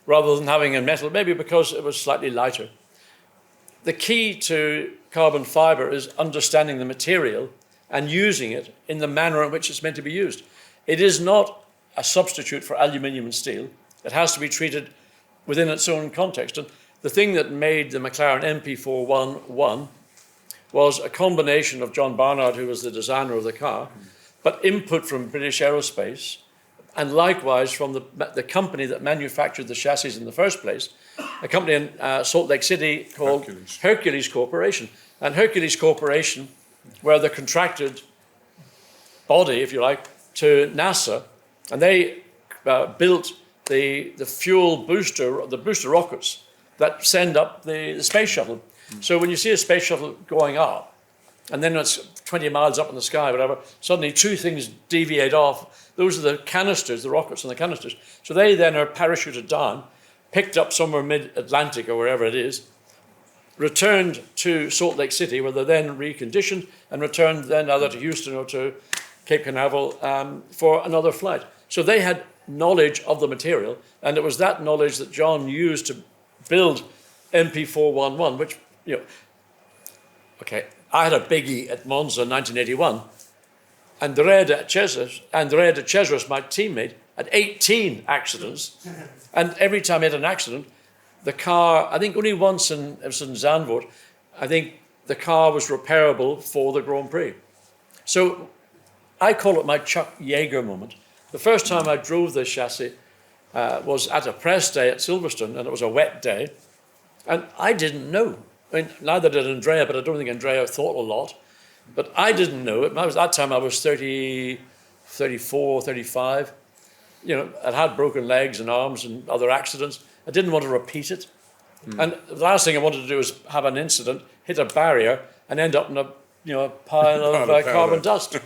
rather than having a metal, maybe because it was slightly lighter. The key to carbon fibre is understanding the material and using it in the manner in which it's meant to be used. It is not a substitute for aluminium and steel. It has to be treated within its own context. And the thing that made the McLaren MP411 was a combination of John Barnard, who was the designer of the car, but input from British Aerospace, and likewise from the company that manufactured the chassis in the first place, a company in Salt Lake City called Hercules Corporation. And Hercules Corporation were the contracted body, if you like, to NASA, and they built the fuel booster, the booster rockets that send up the space shuttle. So when you see a space shuttle going up, and then it's 20 miles up in the sky, whatever, suddenly two things deviate off, Those are the canisters, the rockets and the canisters. So they then are parachuted down, picked up somewhere mid-Atlantic or wherever it is, returned to Salt Lake City, where they're then reconditioned and returned then either to Houston or to Cape Canaveral for another flight. So they had knowledge of the material, and it was that knowledge that John used to build MP411, which, I had a biggie at Monza in 1981. Andrea de Cesaris, my teammate, had 18 accidents. And every time he had an accident, the car, I think only once it was in Zandvoort, I think the car was repairable for the Grand Prix. So I call it my Chuck Yeager moment. The first time I drove this chassis was at a press day at Silverstone, and it was a wet day. And I didn't know. I mean, neither did Andrea, but I don't think Andrea thought a lot. But I didn't know it. That time I was 30, 34, 35. I'd had broken legs and arms and other accidents. I didn't want to repeat it. And the last thing I wanted to do was have an incident, hit a barrier, and end up in a pile of carbon dust,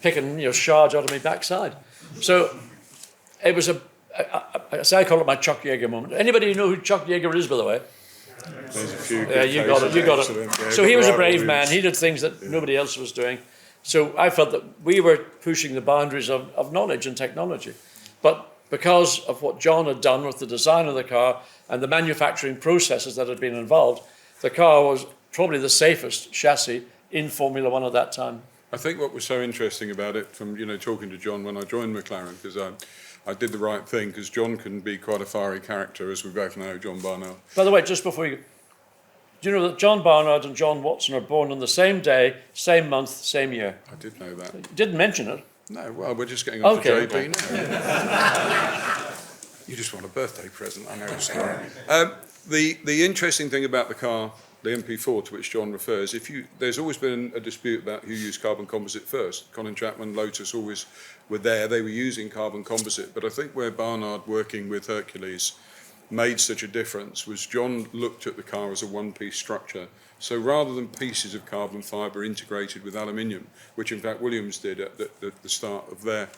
picking shards out of my backside. So it was I call it my Chuck Yeager moment. Anybody know who Chuck Yeager is, by the way? There's a few. You got it. Yeah, so he was a brave man. He did things that nobody else was doing. So I felt that we were pushing the boundaries of knowledge and technology. But because of what John had done with the design of the car and the manufacturing processes that had been involved, the car was probably the safest chassis in Formula One at that time. I think what was so interesting about it, from talking to John when I joined McLaren, because I did the right thing, because John can be quite a fiery character, as we both know, John Barnard. By the way, just before you, do you know that John Barnard and John Watson are born on the same day, same month, same year? I did know that. You didn't mention it. No, well, we're just getting on to JB okay. now. You just want a birthday present, I know the story. The interesting thing about the car, the MP4 to which John refers, there's always been a dispute about who used carbon composite first. Colin Chapman, Lotus always were there. They were using carbon composite. But I think where Barnard, working with Hercules, made such a difference was John looked at the car as a one-piece structure. So rather than pieces of carbon fibre integrated with aluminium, which in fact Williams did at the start of their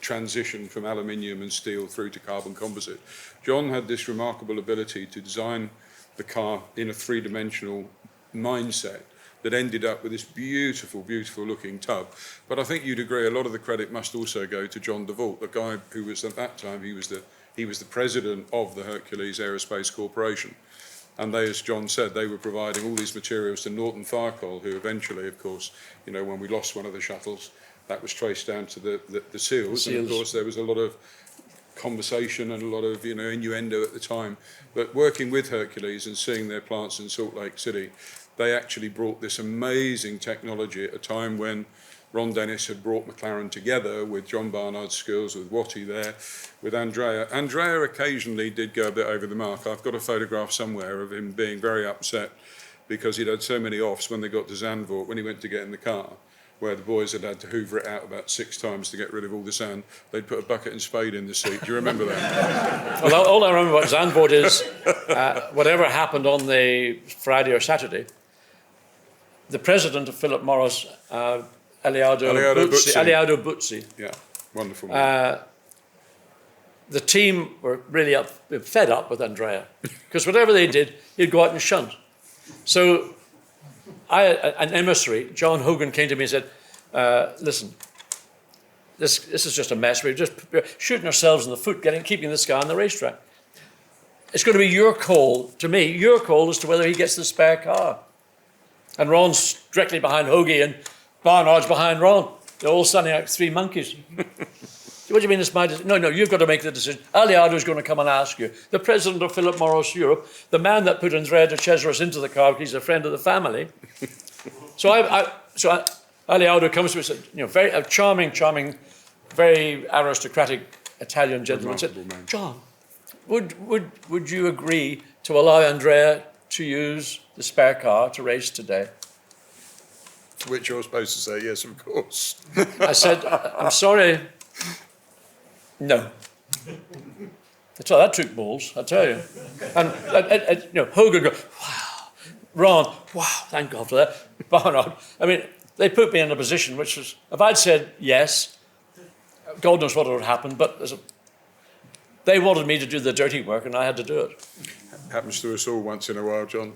transition from aluminium and steel through to carbon composite, John had this remarkable ability to design the car in a three-dimensional mindset that ended up with this beautiful, beautiful looking tub. But I think you'd agree a lot of the credit must also go to John DeVault, the guy who was at that time, he was the president of the Hercules Aerospace Corporation. And they, as John said, they were providing all these materials to Norton Tharkol, who eventually, of course, when we lost one of the shuttles, that was traced down to the seals. And of course, there was a lot of conversation and a lot of innuendo at the time. But working with Hercules and seeing their plants in Salt Lake City, they actually brought this amazing technology at a time when Ron Dennis had brought McLaren together with John Barnard's skills, with Watty there, with Andrea. Andrea occasionally did go a bit over the mark. I've got a photograph somewhere of him being very upset because he'd had so many offs when they got to Zandvoort, when he went to get in the car, where the boys had to hoover it out about 6 times to get rid of all the sand. They'd put a bucket and spade in the seat. Do you remember that? Well, all I remember about Zandvoort is whatever happened on the Friday or Saturday, the president of Philip Morris, Eliado Buzzi. Yeah, wonderful. The team were really fed up with Andrea because whatever they did, he'd go out and shunt. So an emissary, John Hogan, came to me and said, listen, this is just a mess. We're just shooting ourselves in the foot, keeping this guy on the racetrack. It's going to be your call, to me, your call as to whether he gets the spare car. And Ron's directly behind Hoagie and Barnard's behind Ron. They're all standing like 3 monkeys. What do you mean it's my decision? No, you've got to make the decision. Aliado's going to come and ask you. The president of Philip Morris Europe, the man that put Andrea de Cesaris into the car, he's a friend of the family. So Aliado comes to me and said, a charming, very aristocratic Italian gentleman said, John, would you agree to allow Andrea to use the spare car to race today? To which you're supposed to say, yes, of course. I said, I'm sorry, no. So that took balls, I tell you. And Hogan go, wow. Ron, wow, thank God for that. Barnard, they put me in a position which was, if I'd said yes, God knows what would happen, but they wanted me to do the dirty work and I had to do it. Happens to us all once in a while, John.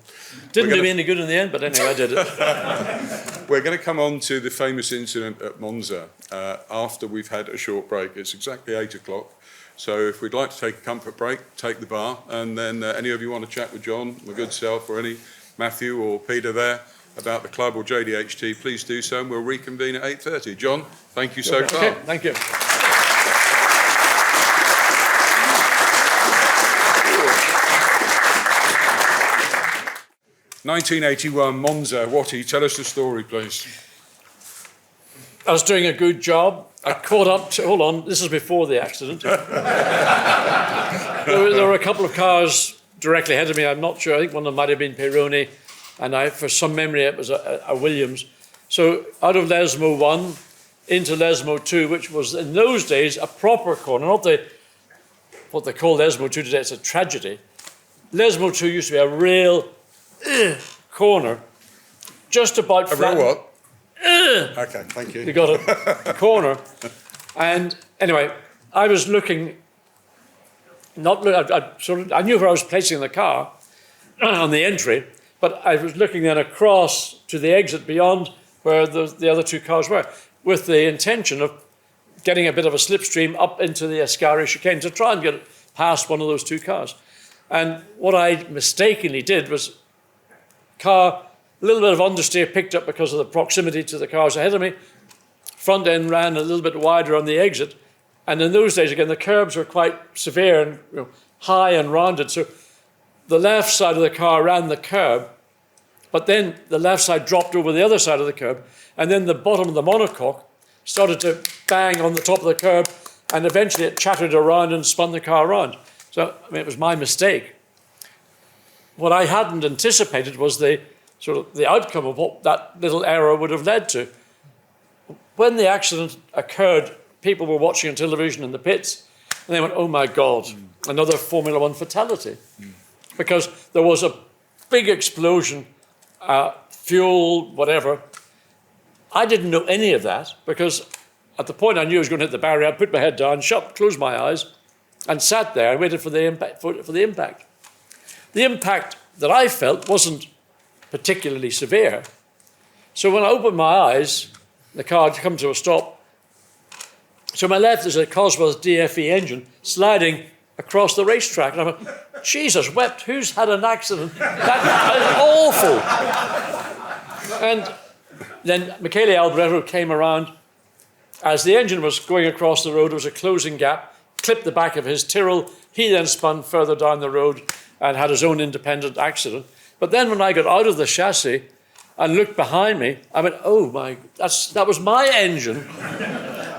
Didn't do me any good in the end, but anyway, I did it. We're going to come on to the famous incident at Monza after we've had a short break. It's exactly 8 o'clock. So if we'd like to take a comfort break, take the bar, and then any of you want to chat with John, my good self, or any Matthew or Peter there about the club or JDHT, please do so, and we'll reconvene at 8:30. John, thank you so far. Okay, thank you. 1981, Monza. Watty, tell us the story, please. I was doing a good job. I caught up to, hold on, this is before the accident. There were a couple of cars directly ahead of me. I'm not sure. I think one of them might have been Peroni, and for some memory, it was a Williams. So out of Lesmo 1 into Lesmo 2, which was in those days a proper corner, not what they call Lesmo 2 today. It's a tragedy. Lesmo 2 used to be a real corner, just about flat. A real what? Okay, thank you. You got it. Corner. And anyway, I was looking, I knew where I was placing the car on the entry, but I was looking then across to the exit beyond where the other two cars were, with the intention of getting a bit of a slipstream up into the Ascari chicane to try and get past one of those two cars. And what I mistakenly did was car, a little bit of understeer picked up because of the proximity to the cars ahead of me. Front end ran a little bit wider on the exit. And in those days, again, the curbs were quite severe and high and rounded. So the left side of the car ran the curb, but then the left side dropped over the other side of the curb. And then the bottom of the monocoque started to bang on the top of the curb. And eventually it chattered around and spun the car around. So, I mean, it was my mistake. What I hadn't anticipated was the outcome of what that little error would have led to. When the accident occurred, people were watching on television in the pits, and they went, oh my God, another Formula One fatality. Because there was a big explosion, fuel, whatever. I didn't know any of that, because at the point I knew I was going to hit the barrier, I put my head down, closed my eyes, and sat there and waited for the impact. The impact that I felt wasn't particularly severe. So when I opened my eyes, the car had come to a stop. So my left is a Cosworth DFE engine sliding across the racetrack. And I went, Jesus wept, who's had an accident? That is awful. And then Michele Alboreto came around. As the engine was going across the road, there was a closing gap, clipped the back of his Tyrrell. He then spun further down the road and had his own independent accident. But then when I got out of the chassis and looked behind me, I went, oh my, that was my engine.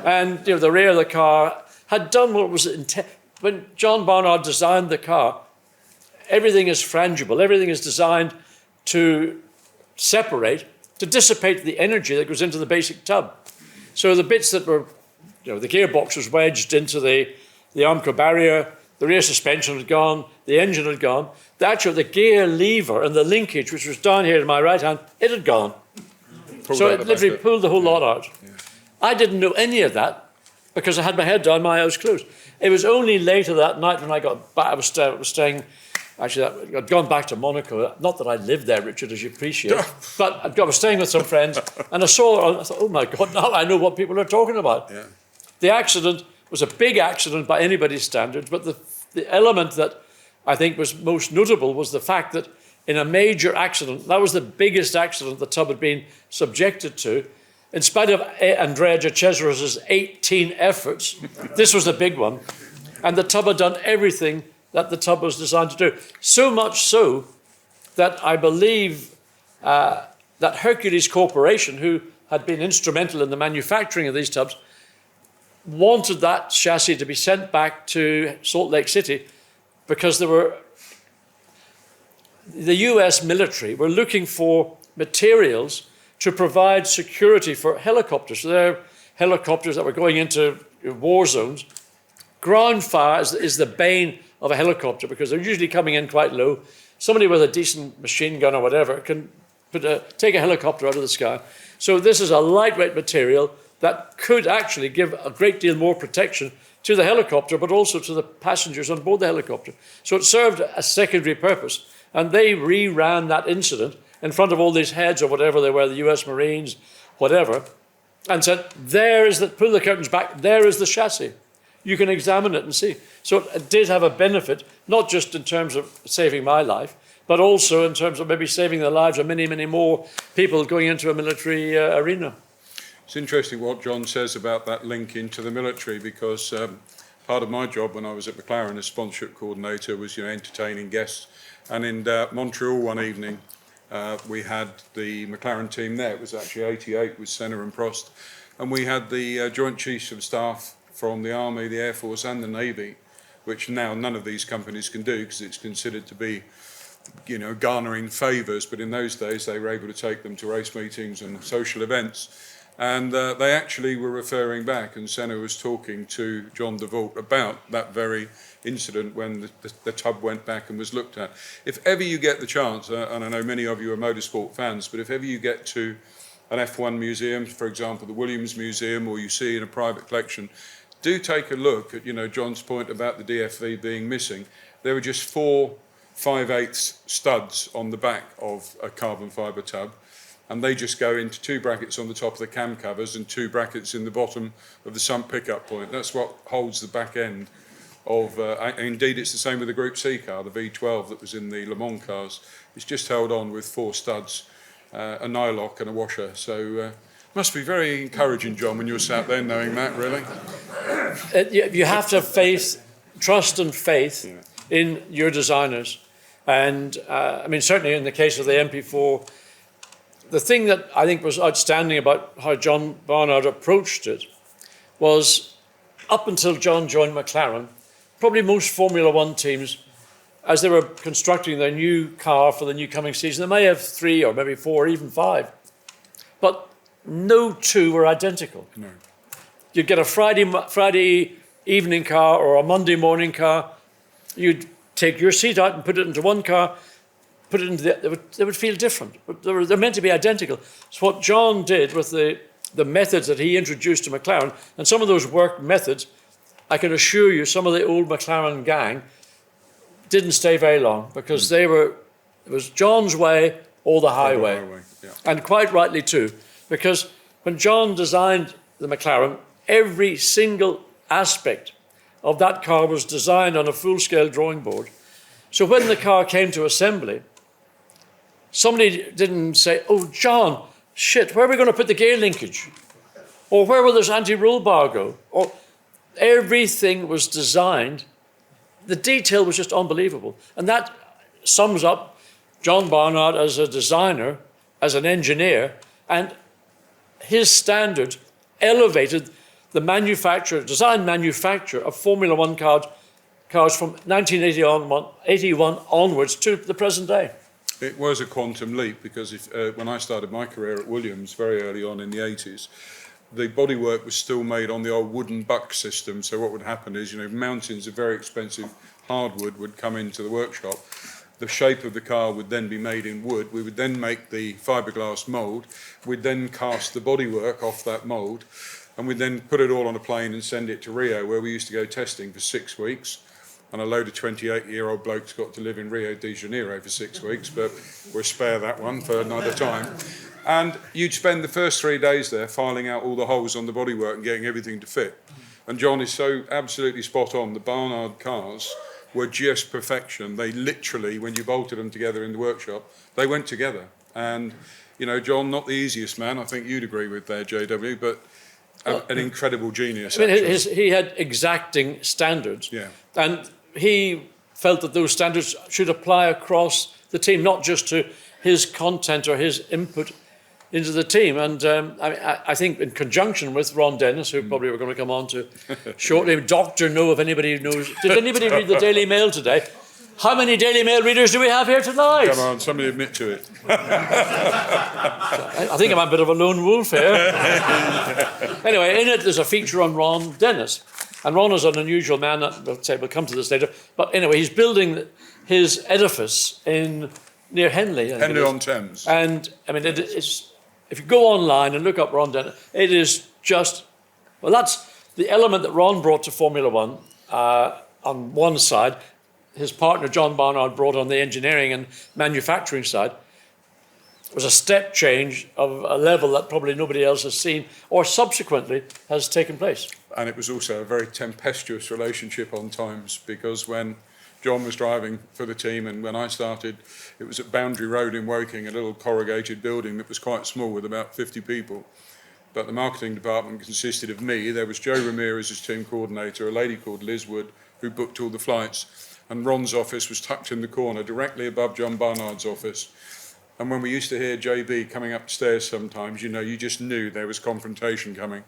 And the rear of the car had done what was intended. When John Barnard designed the car, everything is frangible. Everything is designed to separate, to dissipate the energy that goes into the basic tub. So the bits that were, the gearbox was wedged into the Armco barrier, the rear suspension had gone, the engine had gone. The gear lever and the linkage, which was down here in my right hand, it had gone. So it literally pulled the whole lot out. Yeah. I didn't know any of that because I had my head down, my eyes closed. It was only later that night when I got back, I was staying, actually, I'd gone back to Monaco. Not that I lived there, Richard, as you appreciate, but I was staying with some friends, and I thought, oh my God, now I know what people are talking about. Yeah. The accident was a big accident by anybody's standards, but the element that I think was most notable was the fact that in a major accident, that was the biggest accident the tub had been subjected to, in spite of Andrea Cesaro's 18 efforts, this was the big one. And the tub had done everything that the tub was designed to do. So much so that I believe that Hercules Corporation, who had been instrumental in the manufacturing of these tubs, wanted that chassis to be sent back to Salt Lake City because the US military were looking for materials to provide security for helicopters. So they're helicopters that were going into war zones. Ground fire is the bane of a helicopter because they're usually coming in quite low. Somebody with a decent machine gun or whatever can take a helicopter out of the sky. So this is a lightweight material, that could actually give a great deal more protection to the helicopter, but also to the passengers on board the helicopter. So it served a secondary purpose. And they re-ran that incident in front of all these heads or whatever they were, the US Marines, whatever, and said, pull the curtains back, there is the chassis. You can examine it and see. So it did have a benefit, not just in terms of saving my life, but also in terms of maybe saving the lives of many, many more people going into a military arena. It's interesting what John says about that link into the military, because part of my job when I was at McLaren as sponsorship coordinator was entertaining guests. And in Montreal one evening, we had the McLaren team there. It was actually 88 with Senna and Prost. And we had the Joint Chiefs of Staff from the Army, the Air Force and the Navy, which now none of these companies can do because it's considered to be, garnering favours. But in those days, they were able to take them to race meetings and social events. And they actually were referring back, and Senna was talking to John DeVault about that very incident when the tub went back and was looked at. If ever you get the chance, and I know many of you are motorsport fans, but if ever you get to an F1 museum, for example, the Williams Museum, or you see in a private collection, do take a look at, John's point about the DFV being missing. There were just 4 5/8 studs on the back of a carbon fibre tub, and they just go into 2 brackets on the top of the cam covers and 2 brackets in the bottom of the sump pickup point. That's what holds the back end of, indeed it's the same with the Group C car, the V12 that was in the Le Mans cars. It's just held on with 4 studs, a nylock and a washer. So must be very encouraging, John, when you're sat there knowing that, really. You have to have faith, trust and faith in your designers. And certainly in the case of the MP4, the thing that I think was outstanding about how John Barnard approached it was, up until John joined McLaren, probably most Formula One teams, as they were constructing their new car for the new coming season, they may have 3 or maybe 4 or even 5. But no 2 were identical. No. You'd get a Friday evening car or a Monday morning car. You'd take your seat out and put it into one car, put it into they would feel different, but they're meant to be identical. So what John did with the methods that he introduced to McLaren, and some of those work methods, I can assure you some of the old McLaren gang didn't stay very long, because it was John's way or the highway. Yeah. And quite rightly too, because when John designed the McLaren, every single aspect of that car was designed on a full-scale drawing board. So when the car came to assembly, somebody didn't say, "Oh, John, shit, where are we going to put the gear linkage? Or where will this anti-roll bar go?" Or everything was designed. The detail was just unbelievable. And that sums up John Barnard as a designer, as an engineer, and his standards elevated the design manufacture of Formula One cars from 1981 onwards to the present day. It was a quantum leap, because when I started my career at Williams very early on in the 80s, the bodywork was still made on the old wooden buck system. So what would happen is, mountains of very expensive hardwood would come into the workshop. The shape of the car would then be made in wood. We would then make the fiberglass mould. We'd then cast the bodywork off that mould, and we'd then put it all on a plane and send it to Rio, where we used to go testing for 6 weeks. And a load of 28-year-old blokes got to live in Rio de Janeiro for 6 weeks, but we'll spare that one for another time. And you'd spend the first 3 days there filing out all the holes on the bodywork and getting everything to fit. And John is so absolutely spot on. The Barnard cars were just perfection. They literally, when you bolted them together in the workshop, they went together. And, John, not the easiest man, I think you'd agree with there, JW, but an incredible genius. He had exacting standards. Yeah. And he felt that those standards should apply across the team, not just to his content or his input into the team. And I think in conjunction with Ron Dennis, who probably we're going to come on to shortly, Dr. No, if anybody knows. Did anybody read the Daily Mail today? How many Daily Mail readers do we have here tonight? Come on, somebody admit to it. I think I'm a bit of a lone wolf here. Anyway, in it there's a feature on Ron Dennis. And Ron is an unusual man. We'll come to this later. But anyway, he's building his edifice near Henley. Henley on Thames. And it's if you go online and look up Ron Dennis, it is that's the element that Ron brought to Formula One on one side. His partner, John Barnard, brought on the engineering and manufacturing side. It was a step change of a level that probably nobody else has seen or subsequently has taken place. And it was also a very tempestuous relationship on times, because when John was driving for the team and when I started, it was at Boundary Road in Woking, a little corrugated building that was quite small with about 50 people. But the marketing department consisted of me. There was Joe Ramirez as team coordinator, a lady called Liz Wood who booked all the flights, and Ron's office was tucked in the corner directly above John Barnard's office. And when we used to hear JB coming upstairs sometimes, you just knew there was confrontation coming.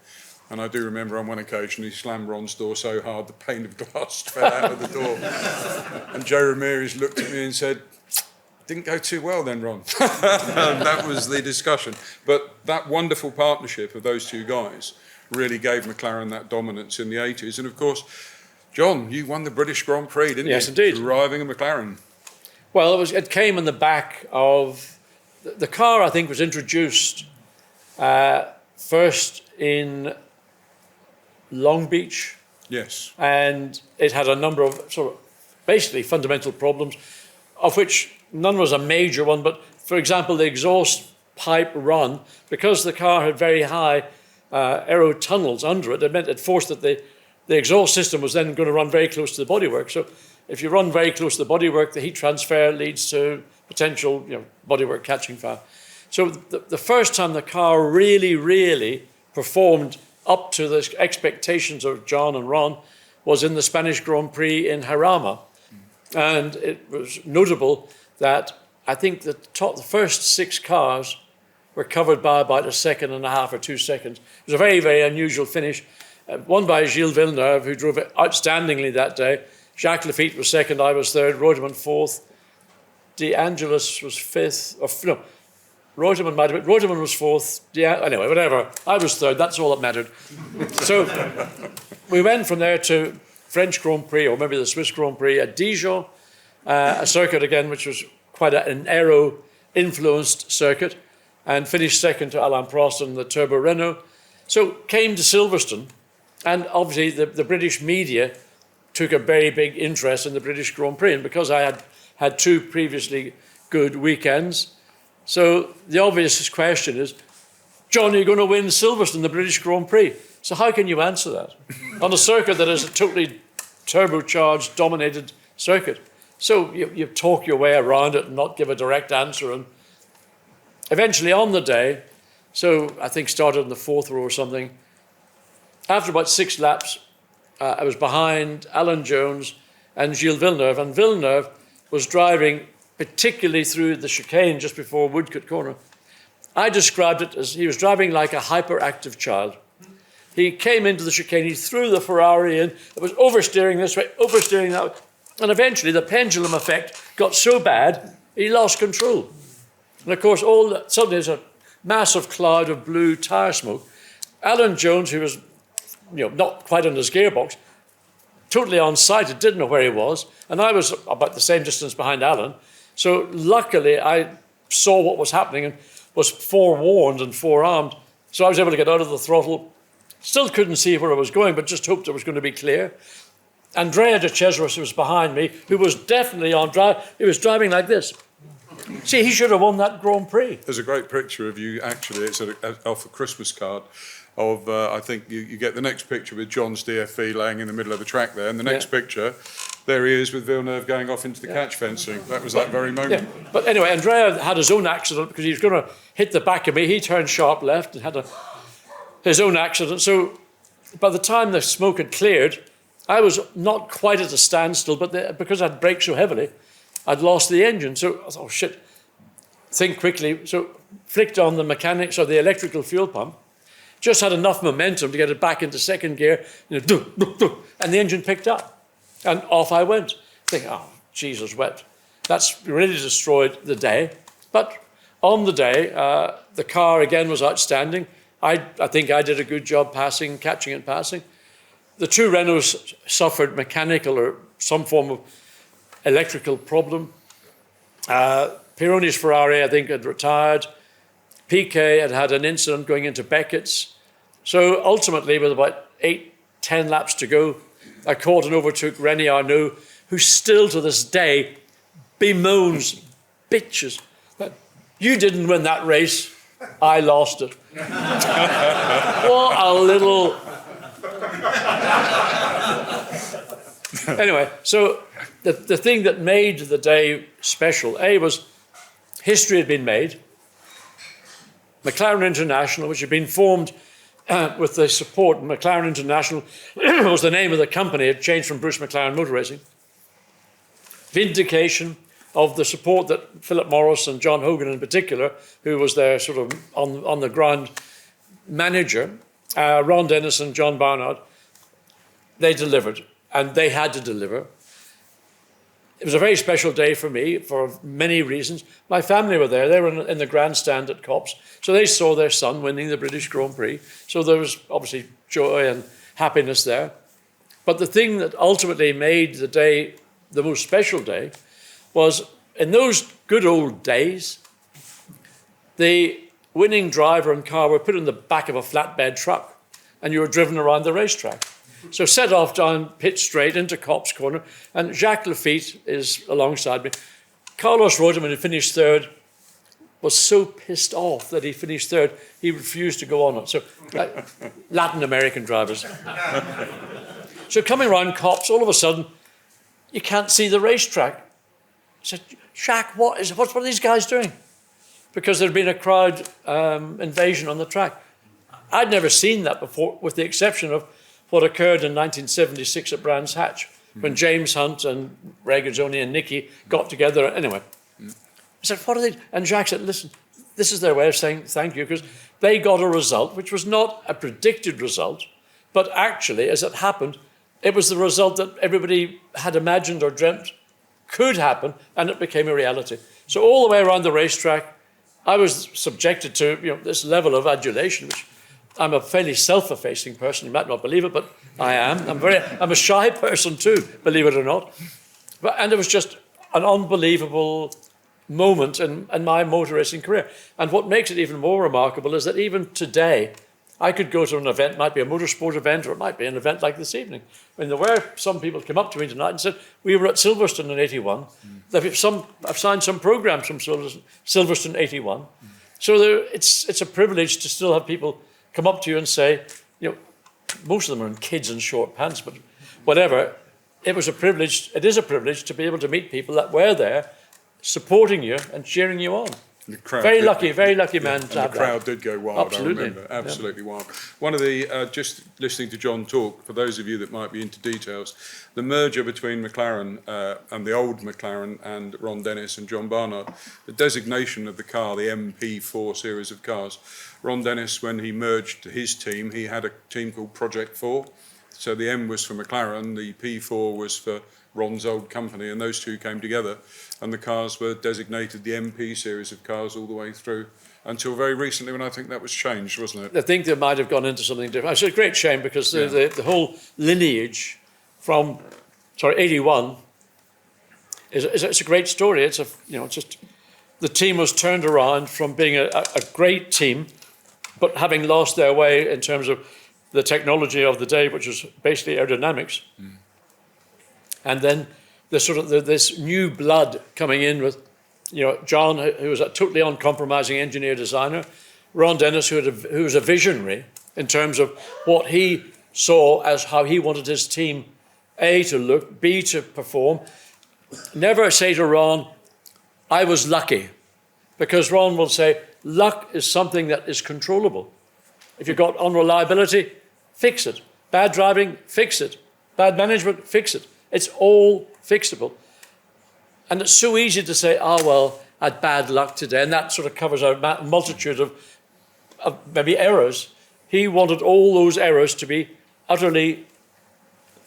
And I do remember on one occasion he slammed Ron's door so hard the pane of glass fell out of the door. And Joe Ramirez looked at me and said, "Didn't go too well then, Ron." And that was the discussion. But that wonderful partnership of those two guys really gave McLaren that dominance in the 80s. And of course, John, you won the British Grand Prix, didn't you? Yes, indeed. Driving a McLaren. Well, it came in the back of the car. I think was introduced first in Long Beach. Yes. And it had a number of sort of basically fundamental problems, of which none was a major one. But for example, the exhaust pipe run, because the car had very high aero tunnels under it, it meant it forced that the exhaust system was then going to run very close to the bodywork. So if you run very close to the bodywork, the heat transfer leads to potential bodywork catching fire. So the first time the car really performed up to the expectations of John and Ron was in the Spanish Grand Prix in Jarama. And it was notable that I think the first 6 cars were covered by about 1.5 seconds or 2 seconds. It was a very unusual finish. Won by Gilles Villeneuve, who drove it outstandingly that day. Jacques Lafitte was second, I was third, Reutemann fourth. De Angelis was fifth. Reutemann was fourth. Anyway, whatever. I was third. That's all that mattered. So we went from there to French Grand Prix, or maybe the Swiss Grand Prix at Dijon, a circuit again which was quite an aero-influenced circuit, and finished second to Alain Prost and the Turbo Renault. So came to Silverstone, and obviously the British media took a very big interest in the British Grand Prix, and because I had 2 previously good weekends, so the obvious question is, John, are you going to win Silverstone, the British Grand Prix? So how can you answer that on a circuit that is a totally turbocharged, dominated circuit? So you talk your way around it and not give a direct answer. And eventually on the day, so I think started in the 4th row or something, after about 6 laps, I was behind Alan Jones and Gilles Villeneuve. And Villeneuve was driving particularly through the chicane just before Woodcote Corner. I described it as he was driving like a hyperactive child. He came into the chicane, he threw the Ferrari in, it was oversteering this way, oversteering that way, and eventually the pendulum effect got so bad, he lost control. And of course, suddenly there's a massive cloud of blue tyre smoke. Alan Jones, who was not quite on his gearbox, totally unsighted, didn't know where he was, and I was about the same distance behind Alan. So luckily, I saw what was happening and was forewarned and forearmed. So I was able to get out of the throttle. Still couldn't see where I was going, but just hoped it was going to be clear. Andrea de Cesaris, who was behind me, who was definitely on drive, he was driving like this. See, he should have won that Grand Prix. There's a great picture of you, actually. It's off a Christmas card of, I think you get the next picture with John's DFV laying in the middle of the track there, and the next picture, there he is with Villeneuve going off into the catch fencing. That was that very moment. Yeah. But anyway, Andrea had his own accident because he was going to hit the back of me. He turned sharp left and had his own accident. So by the time the smoke had cleared, I was not quite at a standstill, but because I'd braked so heavily, I'd lost the engine. So I thought, oh shit, think quickly. So flicked on the mechanics or the electrical fuel pump, just had enough momentum to get it back into second gear, and the engine picked up. And off I went. Thinking, oh, Jesus wept. That's really destroyed the day. But on the day, the car again was outstanding. I think I did a good job catching and passing. The 2 Renaults suffered mechanical or some form of electrical problem. Pironi's Ferrari, I think, had retired. Piquet had an incident going into Beckett's. So ultimately, with about 8-10 laps to go, I caught and overtook René Arnoux, who still to this day bemoans, bitches, that you didn't win that race, I lost it. What a little... Anyway, so the thing that made the day special, was history had been made. McLaren International, which had been formed with the support, McLaren International was the name of the company, it changed from Bruce McLaren Motor Racing. Vindication of the support that Philip Morris and John Hogan in particular, who was their sort of on the ground manager, Ron Dennis and John Barnard, they delivered, and they had to deliver. It was a very special day for me for many reasons. My family were there. They were in the grandstand at Copse. So they saw their son winning the British Grand Prix. So there was obviously joy and happiness there. But the thing that ultimately made the day the most special day was in those good old days, the winning driver and car were put in the back of a flatbed truck and you were driven around the racetrack. So set off down Pitt Straight into Copse Corner, and Jacques Lafitte is alongside me. Carlos Reutemann, who finished third, was so pissed off that he finished third, he refused to go on it. So Latin American drivers. So coming around Copse, all of a sudden, you can't see the racetrack. I said, Jacques, what are these guys doing? Because there'd been a crowd invasion on the track. I'd never seen that before, with the exception of what occurred in 1976 at Brands Hatch, when James Hunt and Regazzoni and Nicky got together. Anyway, I said, what are they? And Jacques said, listen, this is their way of saying thank you, because they got a result, which was not a predicted result, but actually, as it happened, it was the result that everybody had imagined or dreamt could happen, and it became a reality. So all the way around the racetrack, I was subjected to this level of adulation, which I'm a fairly self-effacing person. You might not believe it, but I am. I'm a shy person too, believe it or not. And it was just an unbelievable moment in my motor racing career. And what makes it even more remarkable is that even today, I could go to an event, it might be a motorsport event, or it might be an event like this evening. I mean, there were some people came up to me tonight and said, we were at Silverstone in 81. I've signed some programs from Silverstone 81. So it's a privilege to still have people come up to you and say, most of them are in kids in short pants, but whatever. It is a privilege to be able to meet people that were there supporting you and cheering you on. Very lucky man to have that. The crowd did go wild, Absolutely. I remember, absolutely wild. One of the, just listening to John talk, for those of you that might be into details, the merger between McLaren and the old McLaren and Ron Dennis and John Barnard, the designation of the car, the MP4 series of cars, Ron Dennis, when he merged his team, he had a team called Project 4. So the M was for McLaren, the P4 was for Ron's old company, and those two came together. And the cars were designated the MP series of cars all the way through until very recently, when I think that was changed, wasn't it? I think they might have gone into something different. It's a great shame, because the whole lineage from 81 it's a great story. It's just the team was turned around from being a great team, but having lost their way in terms of the technology of the day, which was basically aerodynamics. And then this new blood coming in with, John, who was a totally uncompromising engineer designer, Ron Dennis, who was a visionary in terms of what he saw as how he wanted his team, A, to look, B, to perform. Never say to Ron, I was lucky, because Ron will say, luck is something that is controllable. If you've got unreliability, fix it. Bad driving, fix it. Bad management, fix it. It's all fixable. And it's so easy to say, I had bad luck today, and that sort of covers a multitude of maybe errors. He wanted all those errors to be utterly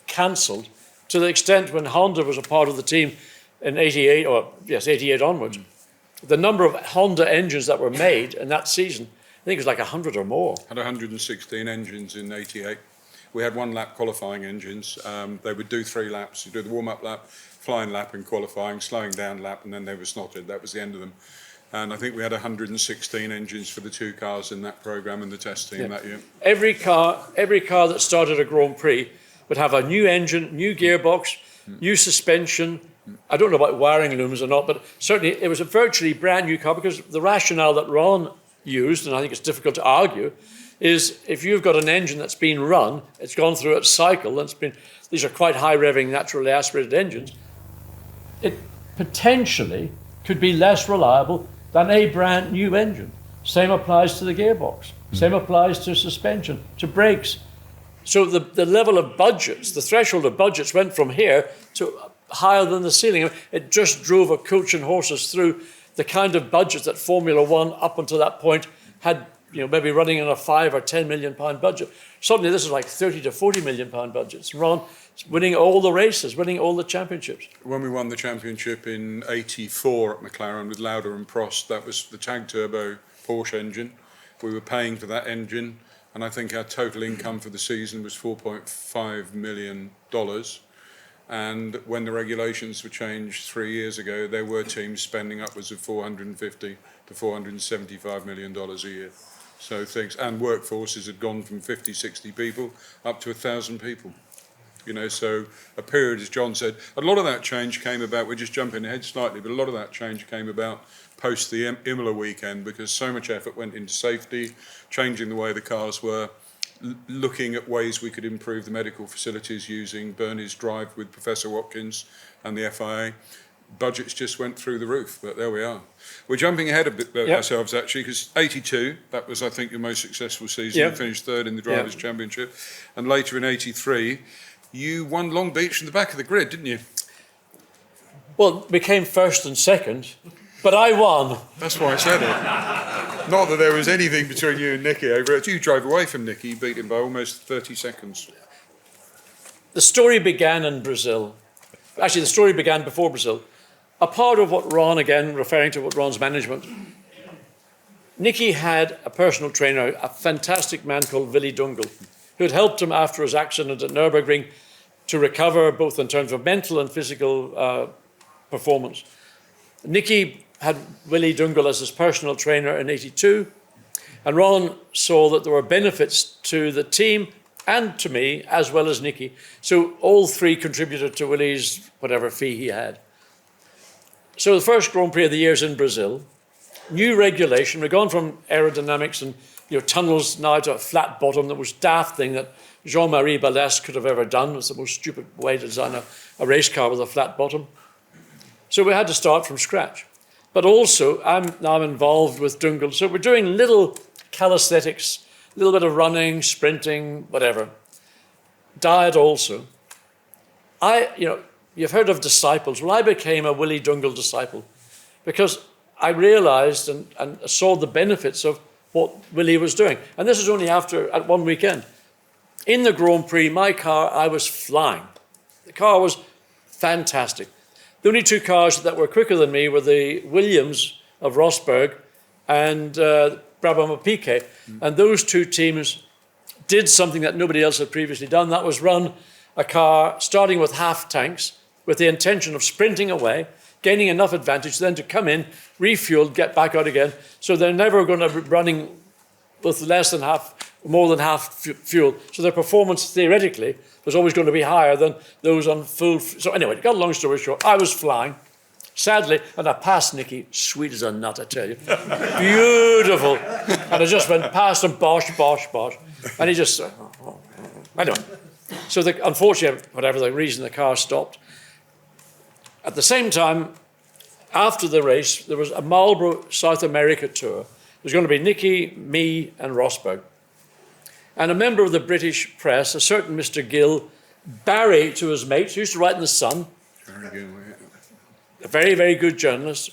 cancelled, to the extent when Honda was a part of the team in 88 onwards, the number of Honda engines that were made in that season, I think it was like 100 or more. Had 116 engines in 88. We had one lap qualifying engines. They would do 3 laps. You do the warm-up lap, flying lap in qualifying, slowing down lap, and then they were snotted. That was the end of them. And I think we had 116 engines for the 2 cars in that programme and the test team that year. Every car that started a Grand Prix would have a new engine, new gearbox, new suspension. I don't know about wiring looms or not, but certainly it was a virtually brand new car, because the rationale that Ron used, and I think it's difficult to argue, is if you've got an engine that's been run, it's gone through its cycle, and these are quite high revving, naturally aspirated engines, it potentially could be less reliable than a brand new engine. Same applies to the gearbox. Same applies to suspension, to brakes. So the level of budgets, the threshold of budgets went from here to higher than the ceiling. It just drove a coach and horses through the kind of budgets that Formula One up until that point had, maybe running in a £5 or £10 million budget. Suddenly this is like £30 to £40 million budgets. Ron winning all the races, winning all the championships. When we won the championship in '84 at McLaren with Lauda and Prost, that was the Tag Turbo Porsche engine. We were paying for that engine, and I think our total income for the season was $4.5 million. And when the regulations were changed 3 years ago, there were teams spending upwards of $450 to $475 million a year. So things, and workforces had gone from 50, 60 people up to 1,000 people. So a period, as John said, a lot of that change came about, we're just jumping ahead slightly, but a lot of that change came about post the Imola weekend, because so much effort went into safety, changing the way the cars were, looking at ways we could improve the medical facilities using Bernie's drive with Professor Watkins and the FIA. Budgets just went through the roof, but there we are. We're jumping ahead a bit ourselves, actually, because '82, that was, I think, your most successful season. You finished 3rd in the Drivers' Championship. And later in '83, you won Long Beach from the back of the grid, didn't you? Well, we came 1st and 2nd, but I won. That's why I said it. Not that there was anything between you and Nicky over it. You drove away from Nicky, you beat him by almost 30 seconds. The story began in Brazil. Actually, the story began before Brazil. A part of what Ron, again, referring to what Ron's management, Nicky had a personal trainer, a fantastic man called Willy Dungal, who had helped him after his accident at Nürburgring to recover both in terms of mental and physical performance. Nicky had Willy Dungal as his personal trainer in '82, and Ron saw that there were benefits to the team and to me, as well as Nicky. So all three contributed to Willy's whatever fee he had. So the first Grand Prix of the year is in Brazil. New regulation. We've gone from aerodynamics and tunnels now to a flat bottom, the most daft thing that Jean-Marie Balès could have ever done. It was the most stupid way to design a race car with a flat bottom. So we had to start from scratch. But also, I'm now involved with Dungal. So we're doing little calisthenics, a little bit of running, sprinting, whatever. Diet also. You've heard of disciples. Well, I became a Willy Dungal disciple because I realized and saw the benefits of what Willy was doing. And this is only at one weekend. In the Grand Prix, my car, I was flying. The car was fantastic. The only 2 cars that were quicker than me were the Williams of Rosberg and Brabham Piquet. And those 2 teams did something that nobody else had previously done. That was run a car starting with half tanks with the intention of sprinting away, gaining enough advantage then to come in, refuel, get back out again. So they're never going to be running with more than half fuel. So their performance theoretically was always going to be higher than those on full. So anyway, to cut a long story short, I was flying. Sadly, and I passed Nicky, sweet as a nut, I tell you. Beautiful. And I just went past him, bosh, bosh, bosh. And he just, anyway. So unfortunately, whatever the reason, the car stopped. At the same time, after the race, there was a Marlboro South America tour. There was going to be Nicky, me, and Rosberg. And a member of the British press, a certain Mr. Gill, Barry to his mates, who used to write in The Sun, a very, very good journalist.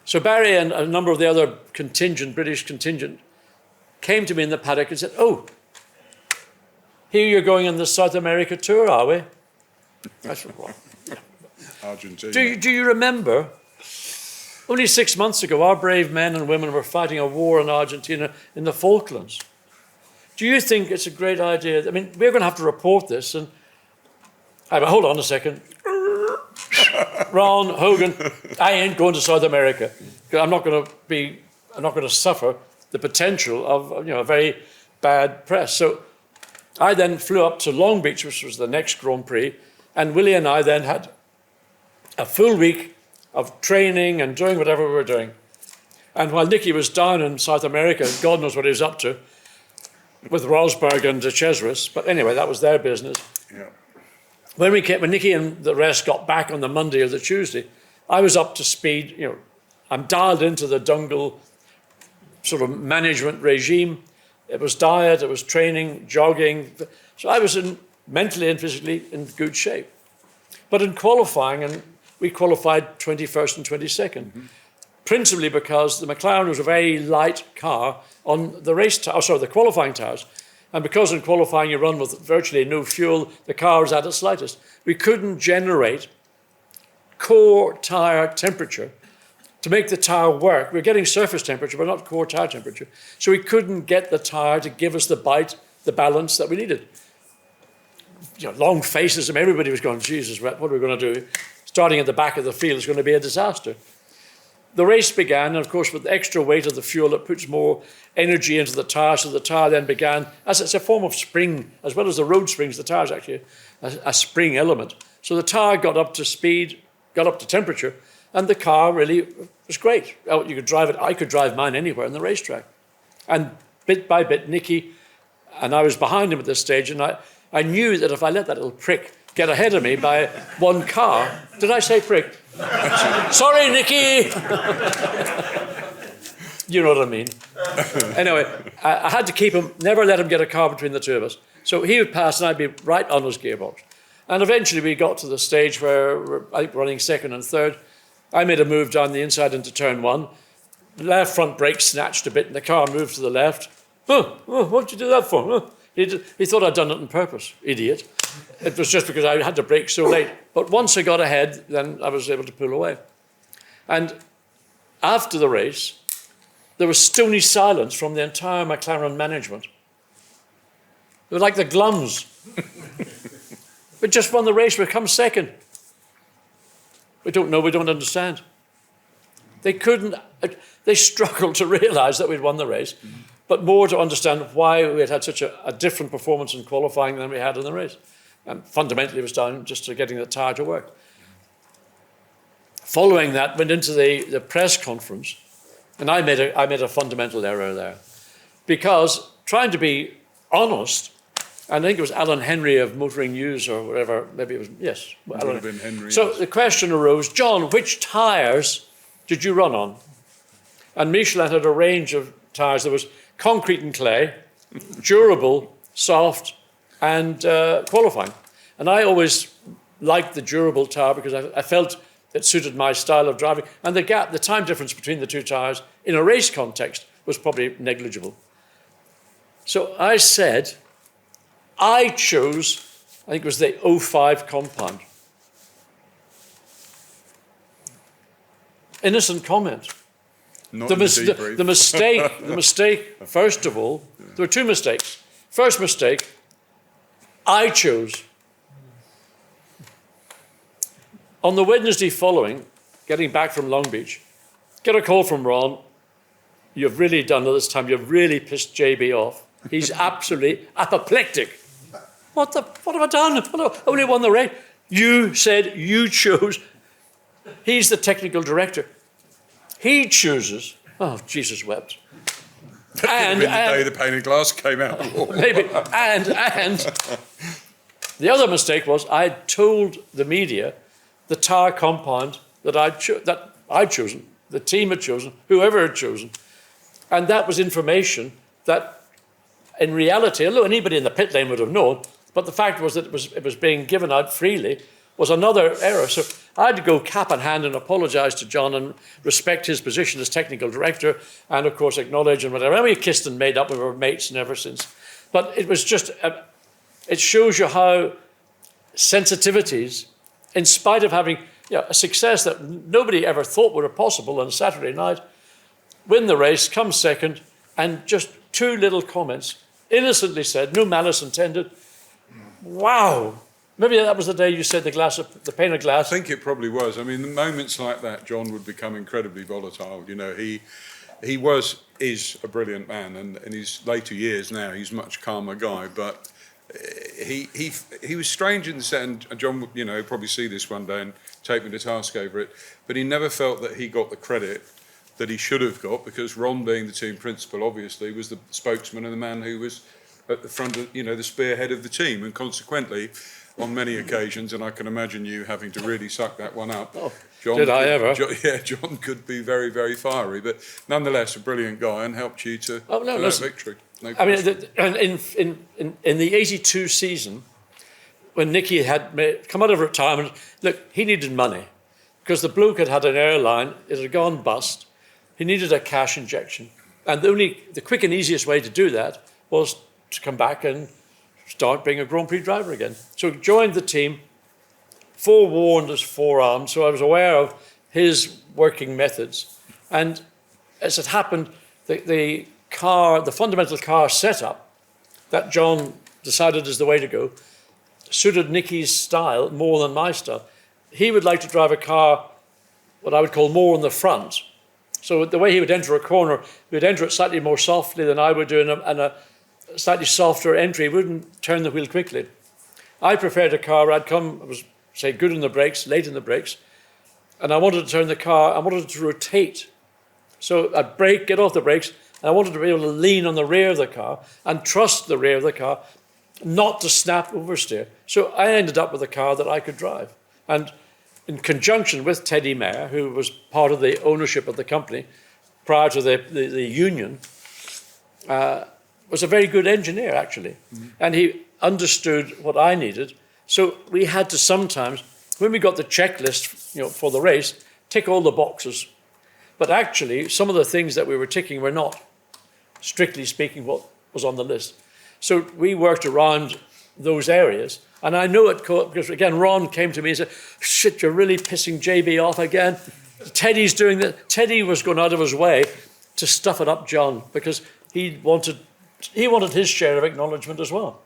So Barry and a number of the other British contingent, came to me in the paddock and said, "Oh, here you're going on the South America tour, are we?" I said, "What?" Argentina. Do you remember? Only 6 months ago, our brave men and women were fighting a war in Argentina in the Falklands. Do you think it's a great idea? I mean, we're going to have to report this. And hold on a second. Ron, Hogan, I ain't going to South America. I'm not going to suffer the potential of a very bad press. So I then flew up to Long Beach, which was the next Grand Prix, and Willie and I then had a full week of training and doing whatever we were doing. And while Nicky was down in South America, God knows what he was up to, with Rosberg and de Cesaris, but anyway, that was their business. Yeah. When Nicky and the rest got back on the Monday or the Tuesday, I was up to speed. I'm dialed into the Dungle sort of management regime. It was diet, it was training, jogging. So I was mentally and physically in good shape. But in qualifying, and we qualified 21st and 22nd, principally because the McLaren was a very light car on the the qualifying tires. And because in qualifying you run with virtually no fuel, the car was at its lightest. We couldn't generate core tire temperature to make the tire work. We're getting surface temperature, but not core tire temperature. So we couldn't get the tire to give us the bite, the balance that we needed. Long faces, and everybody was going, Jesus, what are we going to do? Starting at the back of the field is going to be a disaster. The race began, and of course, with the extra weight of the fuel, it puts more energy into the tire, so the tire then began, as it's a form of spring, as well as the road springs, the tire is actually a spring element. So the tire got up to speed, got up to temperature, and the car really was great. You could drive it, I could drive mine anywhere on the racetrack. And bit by bit, Nicky, and I was behind him at this stage, and I knew that if I let that little prick get ahead of me by one car, did I say prick? Sorry, Nicky! You know what I mean. Anyway, I had to keep him, never let him get a car between the two of us. So he would pass and I'd be right on his gearbox. And eventually we got to the stage where we're running second and third. I made a move down the inside into turn one. The left front brake snatched a bit and the car moved to the left. What did you do that for? He thought I'd done it on purpose, idiot. It was just because I had to brake so late. But once I got ahead, then I was able to pull away. And after the race, there was stony silence from the entire McLaren management. They were like the glums. We just won the race, we've come second. We don't know, we don't understand. They struggled to realise that we'd won the race, but more to understand why we had such a different performance in qualifying than we had in the race. And fundamentally, it was down just to getting the tyre to work. Following that, went into the press conference, and I made a fundamental error there. Because trying to be honest, and I think it was Alan Henry of Motoring News or whatever, maybe it was, yes. It would have been Henry. So the question arose, John, which tyres did you run on? And Michelin had a range of tyres. There was concrete and clay, durable, soft, and qualifying. And I always liked the durable tyre because I felt it suited my style of driving. And the time difference between the two tyres in a race context was probably negligible. So I said, I chose, I think it was the 05 compound. Innocent comment. Not The mistake, first of all, there were two mistakes. First mistake, I chose. On the Wednesday following, getting back from Long Beach, get a call from Ron. You've really done it this time. You've really pissed JB off. He's absolutely apoplectic. What have I done? I only won the race. You said you chose. He's the technical director. He chooses. Oh, Jesus wept. And the day the pane of glass came out. Maybe. And the other mistake was I told the media the tyre compound that I'd chosen, the team had chosen, whoever had chosen. And that was information that, in reality, although anybody in the pit lane would have known, but the fact was that it was being given out freely, was another error. So I had to go cap in hand and apologise to John and respect his position as technical director and, of course, acknowledge and whatever. And we kissed and made up. We were mates and ever since. But it was just, it shows you how sensitivities, in spite of having a success that nobody ever thought were possible on Saturday night, win the race, come second, and just two little comments, innocently said, no malice intended. Wow. Maybe that was the day you said the pane of glass. I think it probably was. I mean, the moments like that, John would become incredibly volatile. You know, he is a brilliant man, and in his later years now, he's a much calmer guy. But he was strange in the sense, and John, you know, probably see this one day and take me to task over it. But he never felt that he got the credit that he should have got, because Ron, being the team principal, obviously was the spokesman and the man who was at the front of, you know, the spearhead of the team, and consequently, on many occasions, and I can imagine you having to really suck that one up. Oh, John did I ever? John could be very, very fiery, but nonetheless a brilliant guy and helped you to that victory. No question. I mean, in the '82 season, when Nicky had come out of retirement, look, he needed money because the bloke had an airline, it had gone bust. He needed a cash injection, and the quick and easiest way to do that was to come back and start being a Grand Prix driver again. So he joined the team, forewarned as forearmed, so I was aware of his working methods. And as it happened, the fundamental car setup that John decided is the way to go suited Nicky's style more than my style. He would like to drive a car, what I would call more on the front. So the way he would enter a corner, he would enter it slightly more softly than I would do, and a slightly softer entry, wouldn't turn the wheel quickly. I preferred a car where I'd come, I was, say, good in the brakes, late in the brakes, and I wanted to turn the car, I wanted it to rotate. So I'd brake, get off the brakes, and I wanted to be able to lean on the rear of the car and trust the rear of the car, not to snap oversteer. So I ended up with a car that I could drive. And in conjunction with Teddy Mayer, who was part of the ownership of the company prior to the union, was a very good engineer, actually. Mm-hmm. And he understood what I needed. So we had to sometimes, when we got the checklist, you know, for the race, tick all the boxes. But actually, some of the things that we were ticking were not, strictly speaking, what was on the list. So we worked around those areas. And I know it because, again, Ron came to me and said, shit, you're really pissing JB off again. Teddy's doing that. Teddy was going out of his way to stuff it up John, because he wanted his share of acknowledgement as well.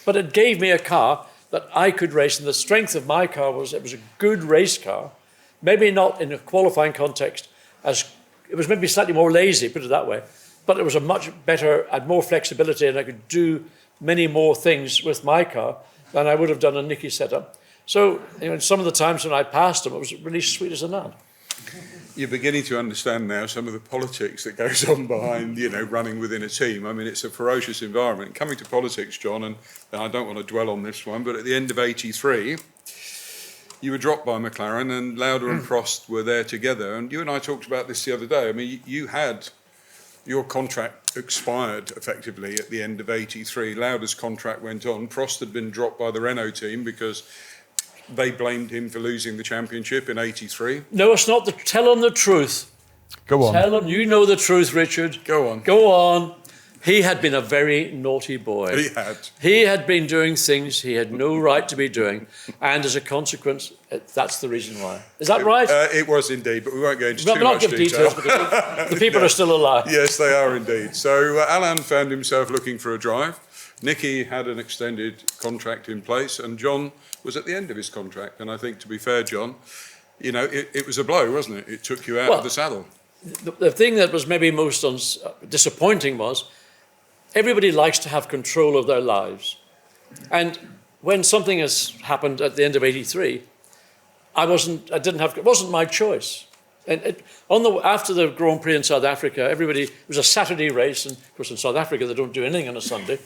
But it gave me a car that I could race, and the strength of my car was it was a good race car, maybe not in a qualifying context, as it was maybe slightly more lazy, put it that way, but it was a much better, had more flexibility, and I could do many more things with my car than I would have done a Nicky setup. So, you know, some of the times when I passed him, it was really sweet as a nut. You're beginning to understand now some of the politics that goes on behind, you know, running within a team. I mean, it's a ferocious environment. Coming to politics, John, and I don't want to dwell on this one, but at the end of '83, you were dropped by McLaren, and Lauda and Prost were there together. And you and I talked about this the other day. I mean, you had your contract expired effectively at the end of '83. Lauda's contract went on. Prost had been dropped by the Renault team because they blamed him for losing the championship in '83. No, it's not. Tell him the truth. Go on. Tell him you know the truth, Richard. Go on. Go on. He had been a very naughty boy. He had. He had been doing things he had no right to be doing, and as a consequence, that's the reason why. Is that right? It was indeed, but we won't go into too not much give detail. details, because the people are still alive. Yes, they are indeed. So Alain found himself looking for a drive. Nicky had an extended contract in place, and John was at the end of his contract. And I think, to be fair, John, you know, it was a blow, wasn't it? It took you out of the saddle. The thing that was maybe most disappointing was everybody likes to have control of their lives. And when something has happened at the end of '83, it wasn't my choice. And after the Grand Prix in South Africa, it was a Saturday race, and of course in South Africa they don't do anything on a Sunday,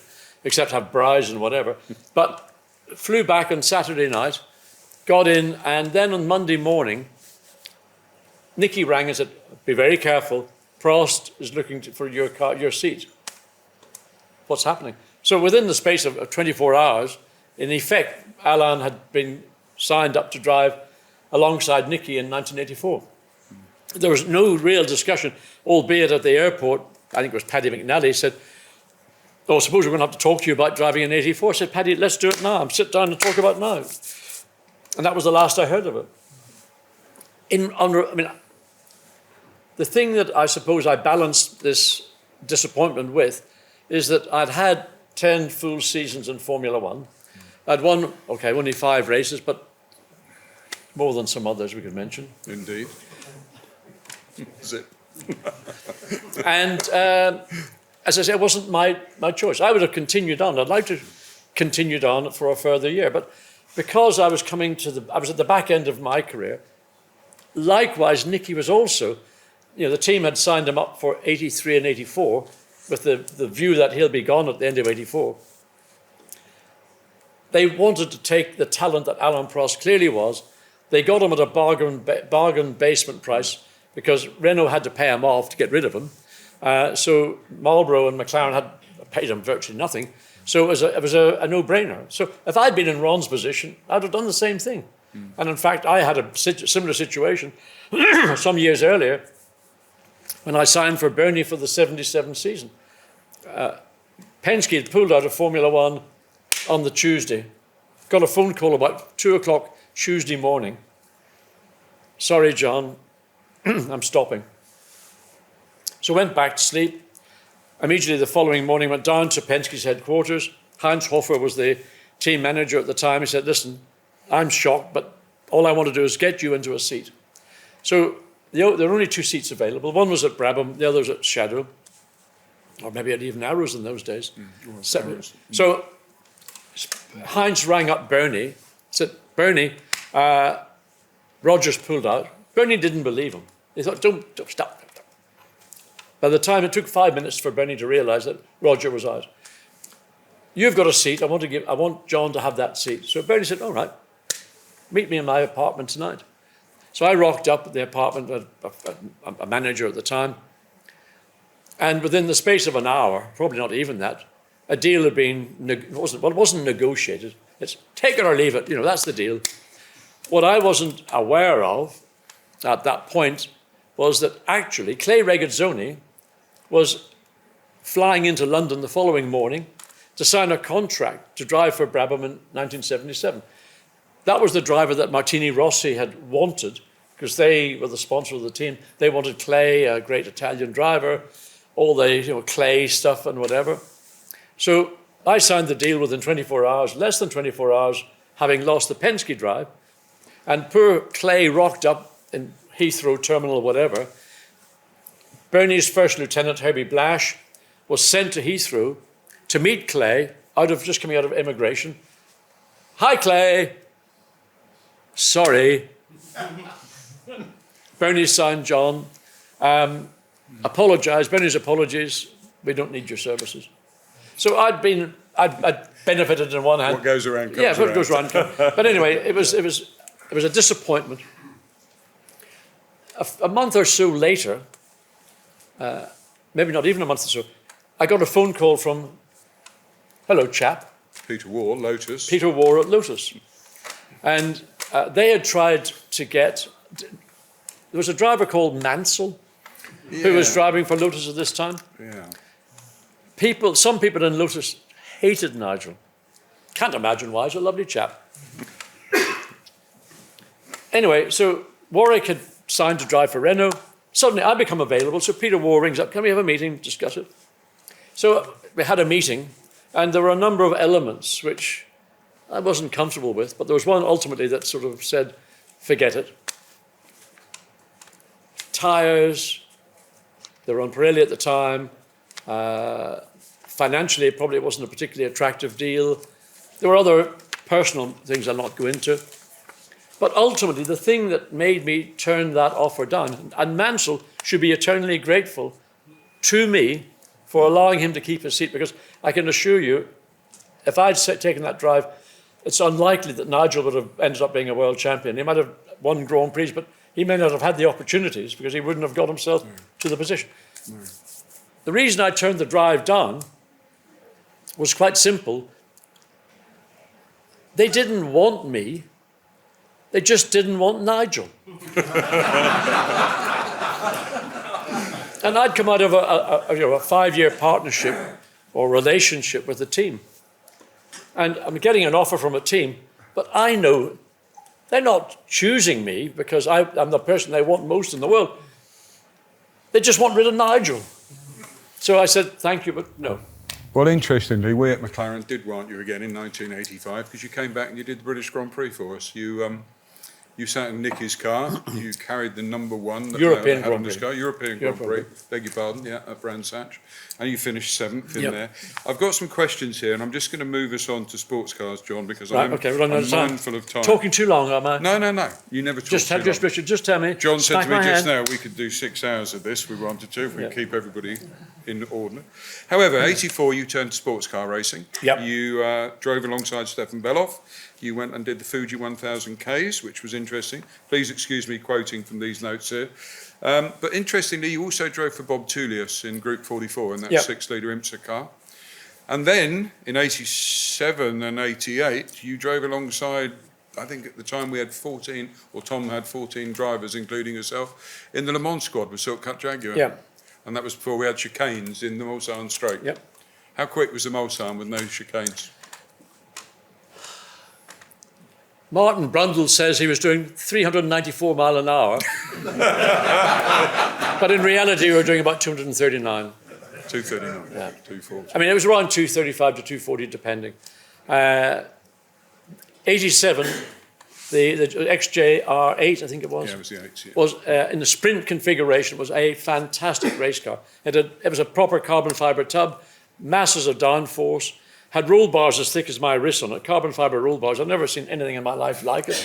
except have braais and whatever. But flew back on Saturday night, got in, and then on Monday morning, Nicky rang and said, "Be very careful. Prost is looking for your seat." What's happening? So within the space of 24 hours, in effect, Alain had been signed up to drive alongside Nicky in 1984. There was no real discussion, albeit at the airport, I think it was Paddy McNally, said, "Oh, I suppose we're going to have to talk to you about driving in '84. I said, "Paddy, let's do it now. Sit down and talk about it now." And that was the last I heard of it. The thing that I suppose I balanced this disappointment with is that I'd had 10 full seasons in Formula One, I'd won, okay, only 5 races, but more than some others we could mention. Indeed. Is it? And as I say, it wasn't my choice. I would have continued on. I'd like to continued on for a further year, but because I was I was at the back end of my career. Likewise, Nicky was also, the team had signed him up for 83 and 84 with the view that he'll be gone at the end of 84. They wanted to take the talent that Alan Prost clearly was. They got him at a bargain basement price because Renault had to pay him off to get rid of him. So Marlboro and McLaren had paid him virtually nothing. So it was a no-brainer. So if I'd been in Ron's position, I'd have done the same thing. And in fact, I had a similar situation some years earlier when I signed for Bernie for the 77 season. Penske had pulled out of Formula One on the Tuesday. Got a phone call about 2 o'clock Tuesday morning. Sorry, John, I'm stopping. So went back to sleep. Immediately the following morning went down to Penske's headquarters. Heinz Hofer was the team manager at the time. He said, listen, I'm shocked, but all I want to do is get you into a seat. So there were only 2 seats available. One was at Brabham, the other was at Shadow, or maybe at even Arrows in those days. So Heinz rang up Bernie, said, Bernie, Rogers pulled out. Bernie didn't believe him. He thought, don't stop. By the time it took 5 minutes for Bernie to realize that Roger was out. You've got a seat. I want John to have that seat. So Bernie said, all right, meet me in my apartment tonight. So I rocked up at the apartment, a manager at the time. And within the space of an hour, probably not even that, a deal had been, it wasn't negotiated. It's take it or leave it. That's the deal. What I wasn't aware of at that point was that actually Clay Regazzoni was flying into London the following morning to sign a contract to drive for Brabham in 1977. That was the driver that Martini Rossi had wanted because they were the sponsor of the team. They wanted Clay, a great Italian driver, all the Clay stuff and whatever. So I signed the deal within 24 hours, less than 24 hours, having lost the Penske drive. And poor Clay rocked up in Heathrow Terminal, whatever. Bernie's first lieutenant, Herbie Blash, was sent to Heathrow to meet Clay, just coming out of immigration. Hi, Clay. Sorry. Bernie's son, John, apologized. Bernie's apologies. We don't need your services. So I'd benefited in one hand. What goes around comes around. Yeah, what goes around. But anyway, it was a disappointment. A month or so later, maybe not even a month or so, I got a phone call from, hello, chap. Peter Warr, Lotus. Peter Warr at Lotus. And they had tried to get, there was a driver called Mansell who was driving for Lotus at this time. Yeah. Some people in Lotus hated Nigel. Can't imagine why, he's a lovely chap. Anyway, so Warwick had signed to drive for Renault. Suddenly I become available, so Peter Warr rings up, can we have a meeting, discuss it? So we had a meeting, and there were a number of elements which I wasn't comfortable with, but there was one ultimately that sort of said, forget it. Tyres, they were on Pirelli at the time. Financially, probably it wasn't a particularly attractive deal. There were other personal things I'll not go into. But ultimately, the thing that made me turn that offer down, and Mansell should be eternally grateful to me for allowing him to keep his seat, because I can assure you, if I'd taken that drive, it's unlikely that Nigel would have ended up being a world champion. He might have won Grand Prix, but he may not have had the opportunities because he wouldn't have got himself to the position. The reason I turned the drive down was quite simple. They didn't want me. They just didn't want Nigel. And I'd come out of a 5-year partnership or relationship with the team. And I'm getting an offer from a team, but I know they're not choosing me because I'm the person they want most in the world. They just want rid of Nigel. So I said, thank you, but no. Well, interestingly, we at McLaren did want you again in 1985 because you came back and you did the British Grand Prix for us. You sat in Nicky's car. You carried the number one that European had on Grand this Prix. car, European Grand Prix. Beg your pardon, yeah, at Brands Hatch, and you finished 7th in there. I've got some questions here, and I'm just going to move us on to sports cars, John, because I'm mindful of time. Talking too long, am I? No. You never talk too long. Richard, just tell me. John said to me just hand. now we could do 6 hours of this. We wanted to, if we keep everybody in order. However, 84, you turned to sports car racing. Yep. You drove alongside Stefan Beloff. You went and did the Fuji 1000 Ks, which was interesting. Please excuse me quoting from these notes here. But interestingly, you also drove for Bob Tullius in Group 44 in that 6-litre IMSA car. And then in 87 and 88, you drove alongside, I think at the time we had 14, or Tom had 14 drivers, including yourself, in the Le Mans squad with Silk Cut Jaguar. Yeah. And that was before we had chicanes in the Mulsanne Straight. Yep. How quick was the Mulsanne with no chicanes? Martin Brundle says he was doing 394 mile an hour. But in reality, we were doing about 239. 239, 240. I mean, it was around 235 to 240, depending. 87, the XJR8, I think it was. Yeah, it was the 8, yeah. Was in the sprint configuration, was a fantastic race car. It was a proper carbon fibre tub, masses of downforce, had roll bars as thick as my wrist on it, carbon fibre roll bars. I've never seen anything in my life like it.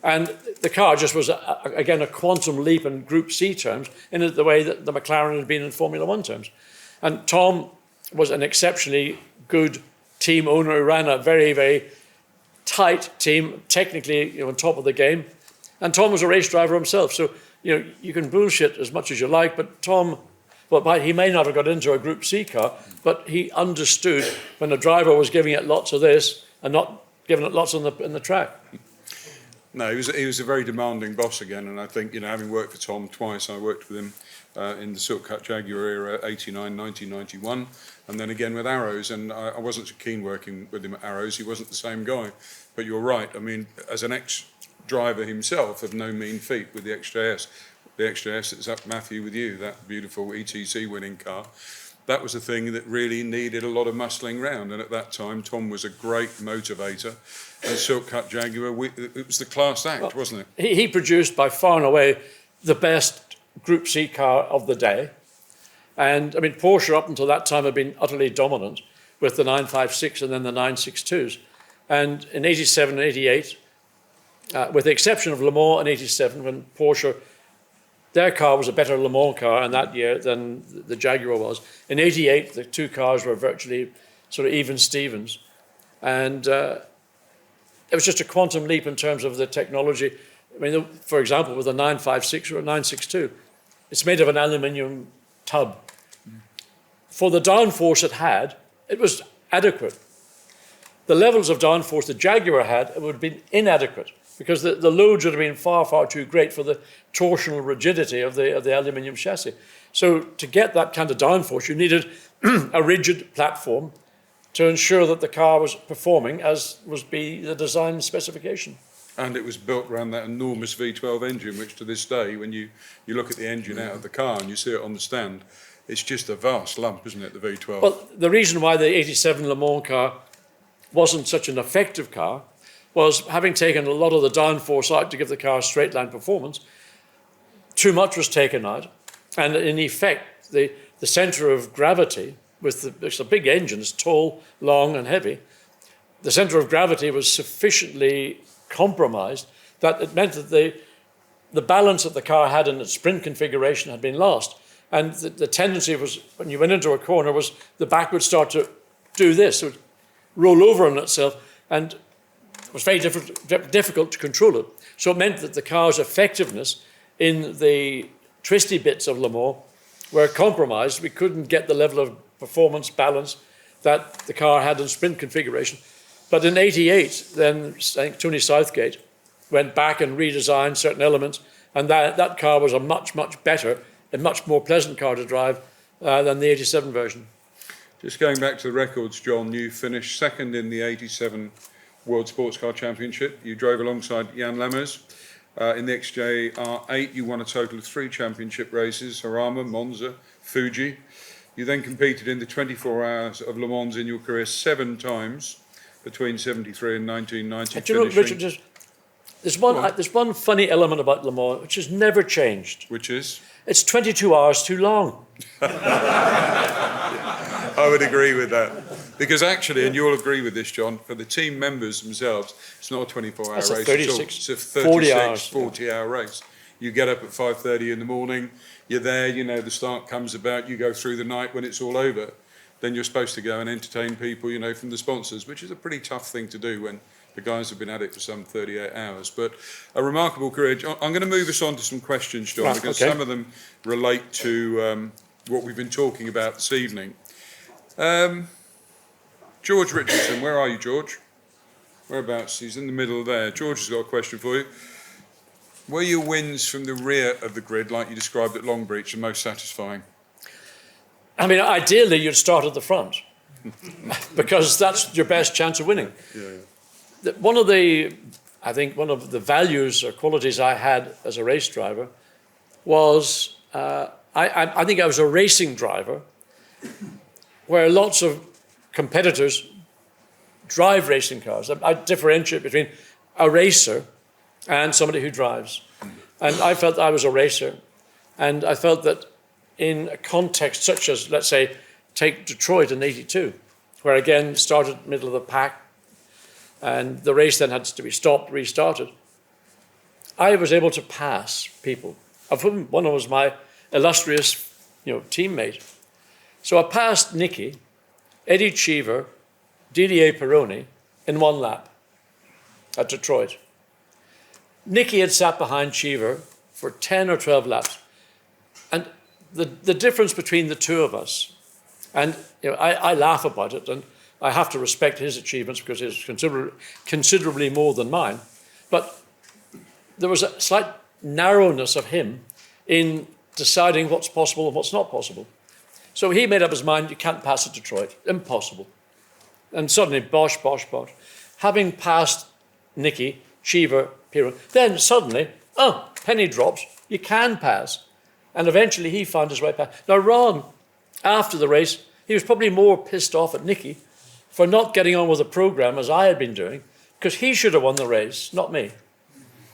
And the car just was, again, a quantum leap in Group C terms, in the way that the McLaren had been in Formula One terms. And Tom was an exceptionally good team owner who ran a very, very tight team, technically on top of the game. And Tom was a race driver himself. So, you can bullshit as much as you like, but Tom, he may not have got into a Group C car, but he understood when the driver was giving it lots of this and not giving it lots in the track. No, he was a very demanding boss again, and I think, having worked for Tom twice, I worked with him in the Silk Cut Jaguar era, 89, 1991, and then again with Arrows, and I wasn't so keen working with him at Arrows. He wasn't the same guy, but you're right. I mean, as an ex-driver himself of no mean feat with the XJS, that's up, Matthew, with you, that beautiful ETC winning car. That was a thing that really needed a lot of muscling round. And at that time, Tom was a great motivator. And Silk Cut Jaguar, it was the class act, wasn't it? He produced by far and away the best Group C car of the day. And I mean, Porsche up until that time had been utterly dominant with the 956 and then the 962s. And in 87 and 88, with the exception of Le Mans in 87, when Porsche, their car was a better Le Mans car in that year than the Jaguar was. In 88, the two cars were virtually sort of even Stevens. And it was just a quantum leap in terms of the technology. I mean, for example, with a 956 or a 962, it's made of an aluminium tub. For the downforce it was adequate. The levels of downforce the Jaguar had, it would have been inadequate, because the loads would have been far, far too great for the torsional rigidity of the aluminium chassis. So to get that kind of downforce, you needed a rigid platform to ensure that the car was performing as was the design specification. And it was built around that enormous V12 engine, which to this day, when you look at the engine out of the car and you see it on the stand, it's just a vast lump, isn't it, the V12? Well, the reason why the 87 Le Mans car wasn't such an effective car was, having taken a lot of the downforce out to give the car straight line performance, too much was taken out. And in effect, the centre of gravity, it's a big engine, it's tall, long and heavy, the centre of gravity was sufficiently compromised that it meant that the balance that the car had in its sprint configuration had been lost. And the tendency was, when you went into a corner, was the back would start to do this. It would roll over on itself, and it was very difficult to control it. So it meant that the car's effectiveness in the twisty bits of Le Mans were compromised. We couldn't get the level of performance balance that the car had in sprint configuration. But in 88, then I think Tony Southgate went back and redesigned certain elements, and that car was a much, much better and much more pleasant car to drive than the 87 version. Just going back to the records, John, you finished second in the 87 World Sportscar Championship. You drove alongside Jan Lammers. In the XJR8, you won a total of 3 championship races: Harama, Monza, Fuji. You then competed in the 24 Hours of Le Mans in your career 7 times between 73 and 1990. Do you know, Richard, there's one funny element about Le Mans which has never changed. Which is? It's 22 hours too long. I would agree with that. Because actually, and you'll agree with this, John, for the team members themselves, it's not a 24-hour race at all. It's a 36, 40-hour race. You get up at 5:30 in the morning, you're there, you know, the start comes about, you go through the night. When it's all over, then you're supposed to go and entertain people, you know, from the sponsors, which is a pretty tough thing to do when the guys have been at it for some 38 hours. But a remarkable career. I'm going to move us on to some questions, John, because some of them relate to what we've been talking about this evening. George Richardson, where are you, George? Whereabouts? He's in the middle there. George has got a question for you. Were your wins from the rear of the grid, like you described at Longbreach, the most satisfying? I mean, ideally, you'd start at the front because that's your best chance of winning. Yeah. One of the values or qualities I had as a race driver was I think I was a racing driver where lots of competitors drive racing cars. I differentiate between a racer and somebody who drives. And I felt I was a racer. And I felt that in a context such as, let's say, take Detroit in '82, where again started middle of the pack, and the race then had to be stopped, restarted, I was able to pass people, of whom one was my illustrious, teammate. So I passed Nicky, Eddie Cheever, Didier Pironi in 1 lap at Detroit. Nicky had sat behind Cheever for 10 or 12 laps. And the difference between the two of us, and I laugh about it, and I have to respect his achievements because it's considerably more than mine, but there was a slight narrowness of him in deciding what's possible and what's not possible. So he made up his mind, you can't pass at Detroit, impossible. And suddenly, bosh, bosh, bosh. Having passed Nicky, Cheever, Pironi, then suddenly, penny drops, you can pass. And eventually he found his way past. Now Ron, after the race, he was probably more pissed off at Nicky for not getting on with the programme as I had been doing, because he should have won the race, not me.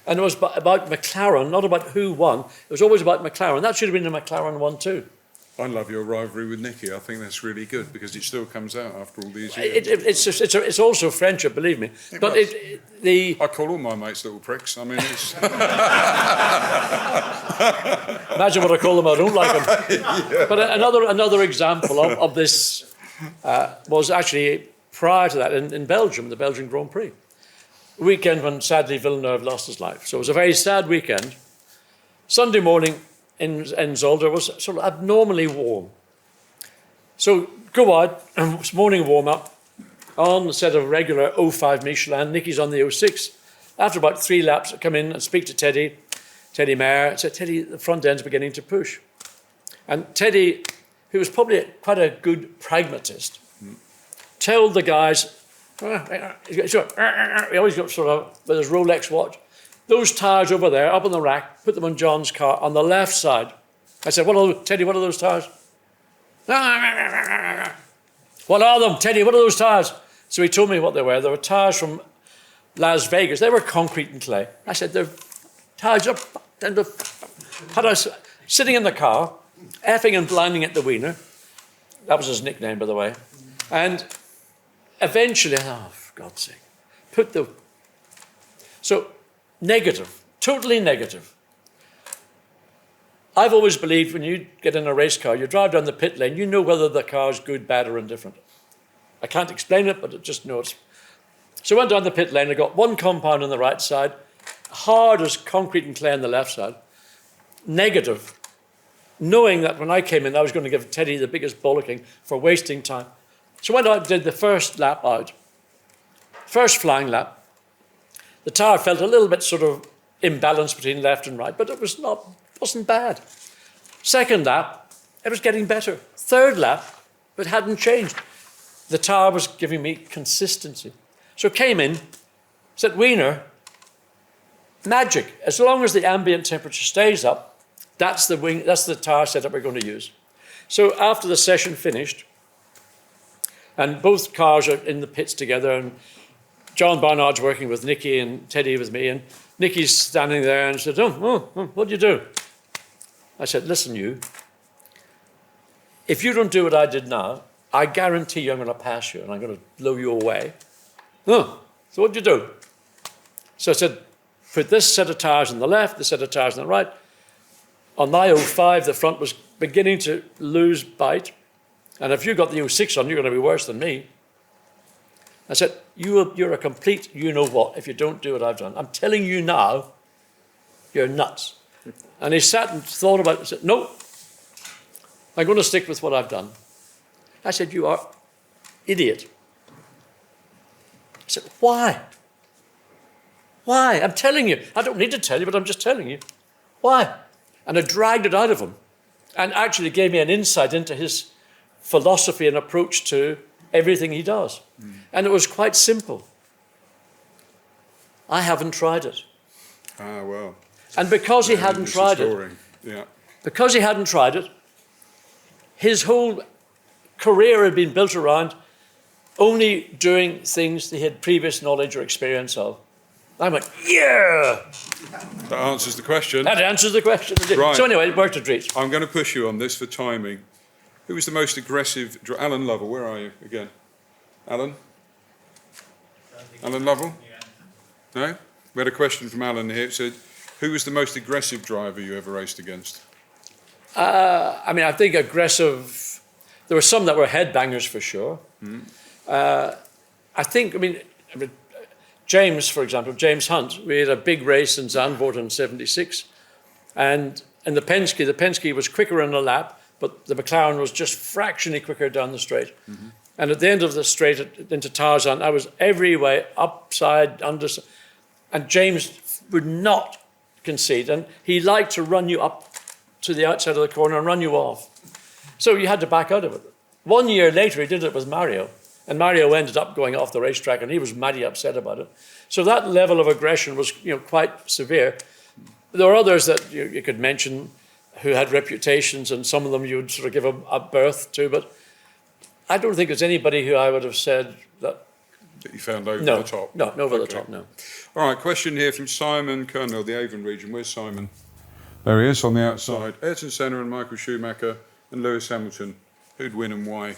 And it was about McLaren, not about who won. It was always about McLaren. That should have been a McLaren one too. I love your rivalry with Nicky. I think that's really good because it still comes out after all these years. It's also friendship, believe me. I call all my mates little pricks. I mean, it's... Imagine what I call them. I don't like them. Yeah. But another example of this was actually prior to that in Belgium, the Belgian Grand Prix. Weekend when sadly Villeneuve lost his life. So it was a very sad weekend. Sunday morning in Zolder was sort of abnormally warm. So go out, morning warm-up, on a set of regular 05 Michelin, Nicky's on the 06. After about 3 laps, I come in and speak to Teddy Mayer. I said, Teddy, the front end's beginning to push. And Teddy, who was probably quite a good pragmatist, told the guys, he always got sort of with his Rolex watch, those tyres over there, up on the rack, put them on John's car on the left side. I said, Teddy, what are those tyres? What are them, Teddy, what are those tyres? So he told me what they were. They were tyres from Las Vegas. They were concrete and clay. I said, they're tyres up. And had us sitting in the car, effing and blinding at the wiener. That was his nickname, by the way. And eventually, for God's sake, So, negative, totally negative. I've always believed when you get in a race car, you drive down the pit lane, you know whether the car is good, bad, or indifferent. I can't explain it, but I just know it. So I went down the pit lane, I got one compound on the right side, hard as concrete and clay on the left side, negative, knowing that when I came in, I was going to give Teddy the biggest bollocking for wasting time. So I went out and did the first lap out. First flying lap. The tyre felt a little bit sort of imbalanced between left and right, but it wasn't bad. Second lap, it was getting better. Third lap, it hadn't changed. The tyre was giving me consistency. So came in, said, Wiener, magic. As long as the ambient temperature stays up, that's the tyre setup we're going to use. So after the session finished, and both cars are in the pits together, and John Barnard's working with Nicky and Teddy with me, and Nicky's standing there and said, what do you do? I said, listen, you, if you don't do what I did now, I guarantee you I'm going to pass you and I'm going to blow you away. Oh, so what do you do? So I said, put this set of tires on the left, this set of tires on the right. On my 05, the front was beginning to lose bite. And if you got the 06 on, you're going to be worse than me. I said, you're a complete you-know-what if you don't do what I've done. I'm telling you now, you're nuts. And he sat and thought about it and said, no, I'm going to stick with what I've done. I said, you are idiot. I said, why? Why? I'm telling you. I don't need to tell you, but I'm just telling you. Why? And I dragged it out of him and actually gave me an insight into his philosophy and approach to everything he does. And it was quite simple. I haven't tried it. Ah, well. And because he hadn't tried it, because he hadn't tried it, his whole career had been built around only doing things that he had previous knowledge or experience of. I went, yeah! That answers the question. That answers the question. Right. So anyway, it worked a treat. I'm going to push you on this for timing. Who was the most aggressive? Alan Lovell, where are you again? Alan? Alan Lovell? No? We had a question from Alan here. It said, who was the most aggressive driver you ever raced against? I think aggressive. There were some that were headbangers for sure. James, for example, James Hunt, we had a big race in Zandvoort in 76. And in the Penske was quicker in a lap, but the McLaren was just fractionally quicker down the straight. And at the end of the straight into Tarzan, I was every way, upside, underside. And James would not concede. And he liked to run you up to the outside of the corner and run you off. So you had to back out of it. 1 year later, he did it with Mario. And Mario ended up going off the racetrack, and he was mighty upset about it. So that level of aggression was, quite severe. There were others that you could mention who had reputations, and some of them you would sort of give a birth to. But I don't think there's anybody who I would have said that you found over the top. No, over the top, no. All right, question here from Simon Kernell, the Avon region. Where's Simon? There he is on the outside. Ayrton Senna and Michael Schumacher and Lewis Hamilton. Who'd win and why?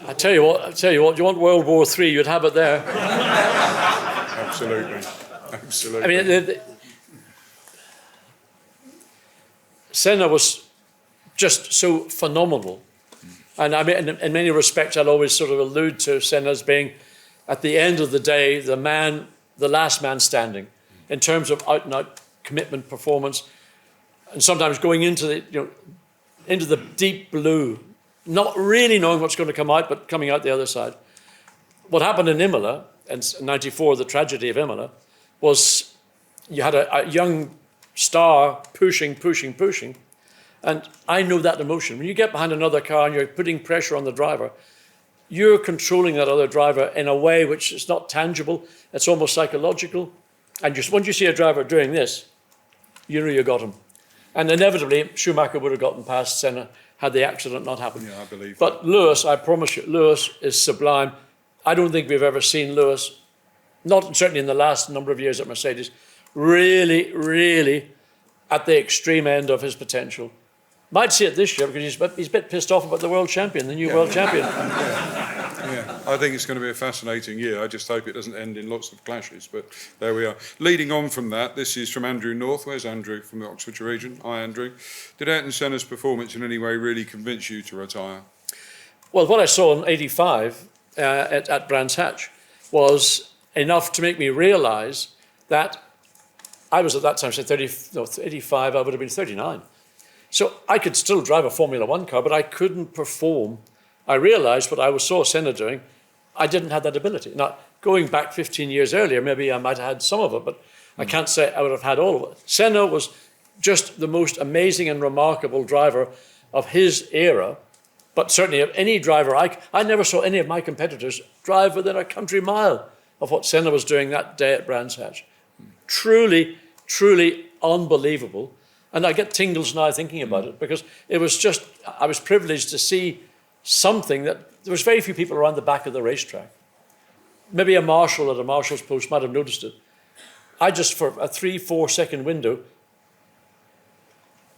I tell you what, you want World War III, you'd have it there. Absolutely. Senna was just so phenomenal. And in many respects, I'll always sort of allude to Senna as being, at the end of the day, the last man standing, in terms of out-and-out commitment, performance, and sometimes going into the deep blue, not really knowing what's going to come out, but coming out the other side. What happened in Imola, in 94, the tragedy of Imola, was you had a young star pushing, and I know that emotion. When you get behind another car and you're putting pressure on the driver, you're controlling that other driver in a way which is not tangible, it's almost psychological, and once you see a driver doing this, you know you got him. And inevitably, Schumacher would have gotten past Senna had the accident not happened. Yeah, I believe. But Lewis, I promise you, Lewis is sublime. I don't think we've ever seen Lewis, not certainly in the last number of years at Mercedes, really, really at the extreme end of his potential. Might see it this year because he's a bit pissed off about the world champion, the new world champion. Yeah, I think it's going to be a fascinating year. I just hope it doesn't end in lots of clashes, but there we are. Leading on from that, this is from Andrew North. Where's Andrew from the Oxfordshire region? Hi, Andrew. Did Ayrton Senna's performance in any way really convince you to retire? Well, what I saw in 85 at Brands Hatch was enough to make me realise that I was at that time, say 85, I would have been 39. So I could still drive a Formula One car, but I couldn't perform. I realised what I saw Senna doing, I didn't have that ability. Now, going back 15 years earlier, maybe I might have had some of it, but I can't say I would have had all of it. Senna was just the most amazing and remarkable driver of his era, but certainly of any driver. I never saw any of my competitors drive within a country mile of what Senna was doing that day at Brands Hatch. Truly, truly unbelievable. And I get tingles now thinking about it, because it was just, I was privileged to see something that there was very few people around the back of the racetrack. Maybe a marshal at a marshal's post might have noticed it. I just, for a 3-4 second window,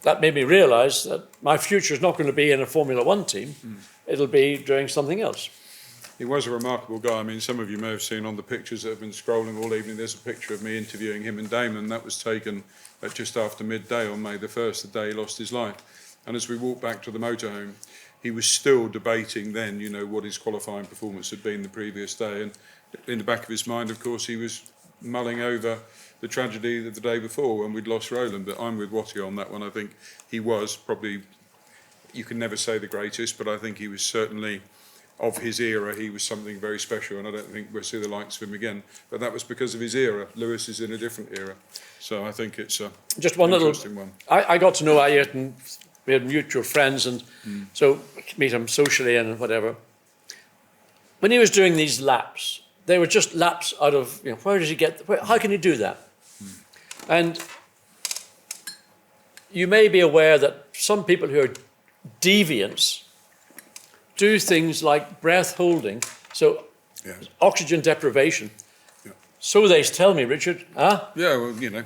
that made me realize that my future is not going to be in a Formula One team. It'll be doing something else. He was a remarkable guy. I mean, some of you may have seen on the pictures that have been scrolling all evening, there's a picture of me interviewing him and Damon. That was taken at just after midday on May the 1st, the day he lost his life. And as we walked back to the motorhome, he was still debating then, you know, what his qualifying performance had been the previous day. And in the back of his mind, of course, he was mulling over the tragedy of the day before when we'd lost Roland. But I'm with Watty on that one. I think he was probably, you can never say the greatest, but I think he was certainly, of his era, he was something very special, and I don't think we'll see the likes of him again. But that was because of his era. Lewis is in a different era. So I think it's just one interesting little, one. I got to know Ayrton. We had mutual friends, and so meet him socially and whatever. When he was doing these laps, they were just laps out of, you know, where does he get, how can he do that? And you may be aware that some people who are deviants do things like breath holding, so oxygen deprivation. Yeah. So they tell me, Richard, huh? Yeah, well, you know,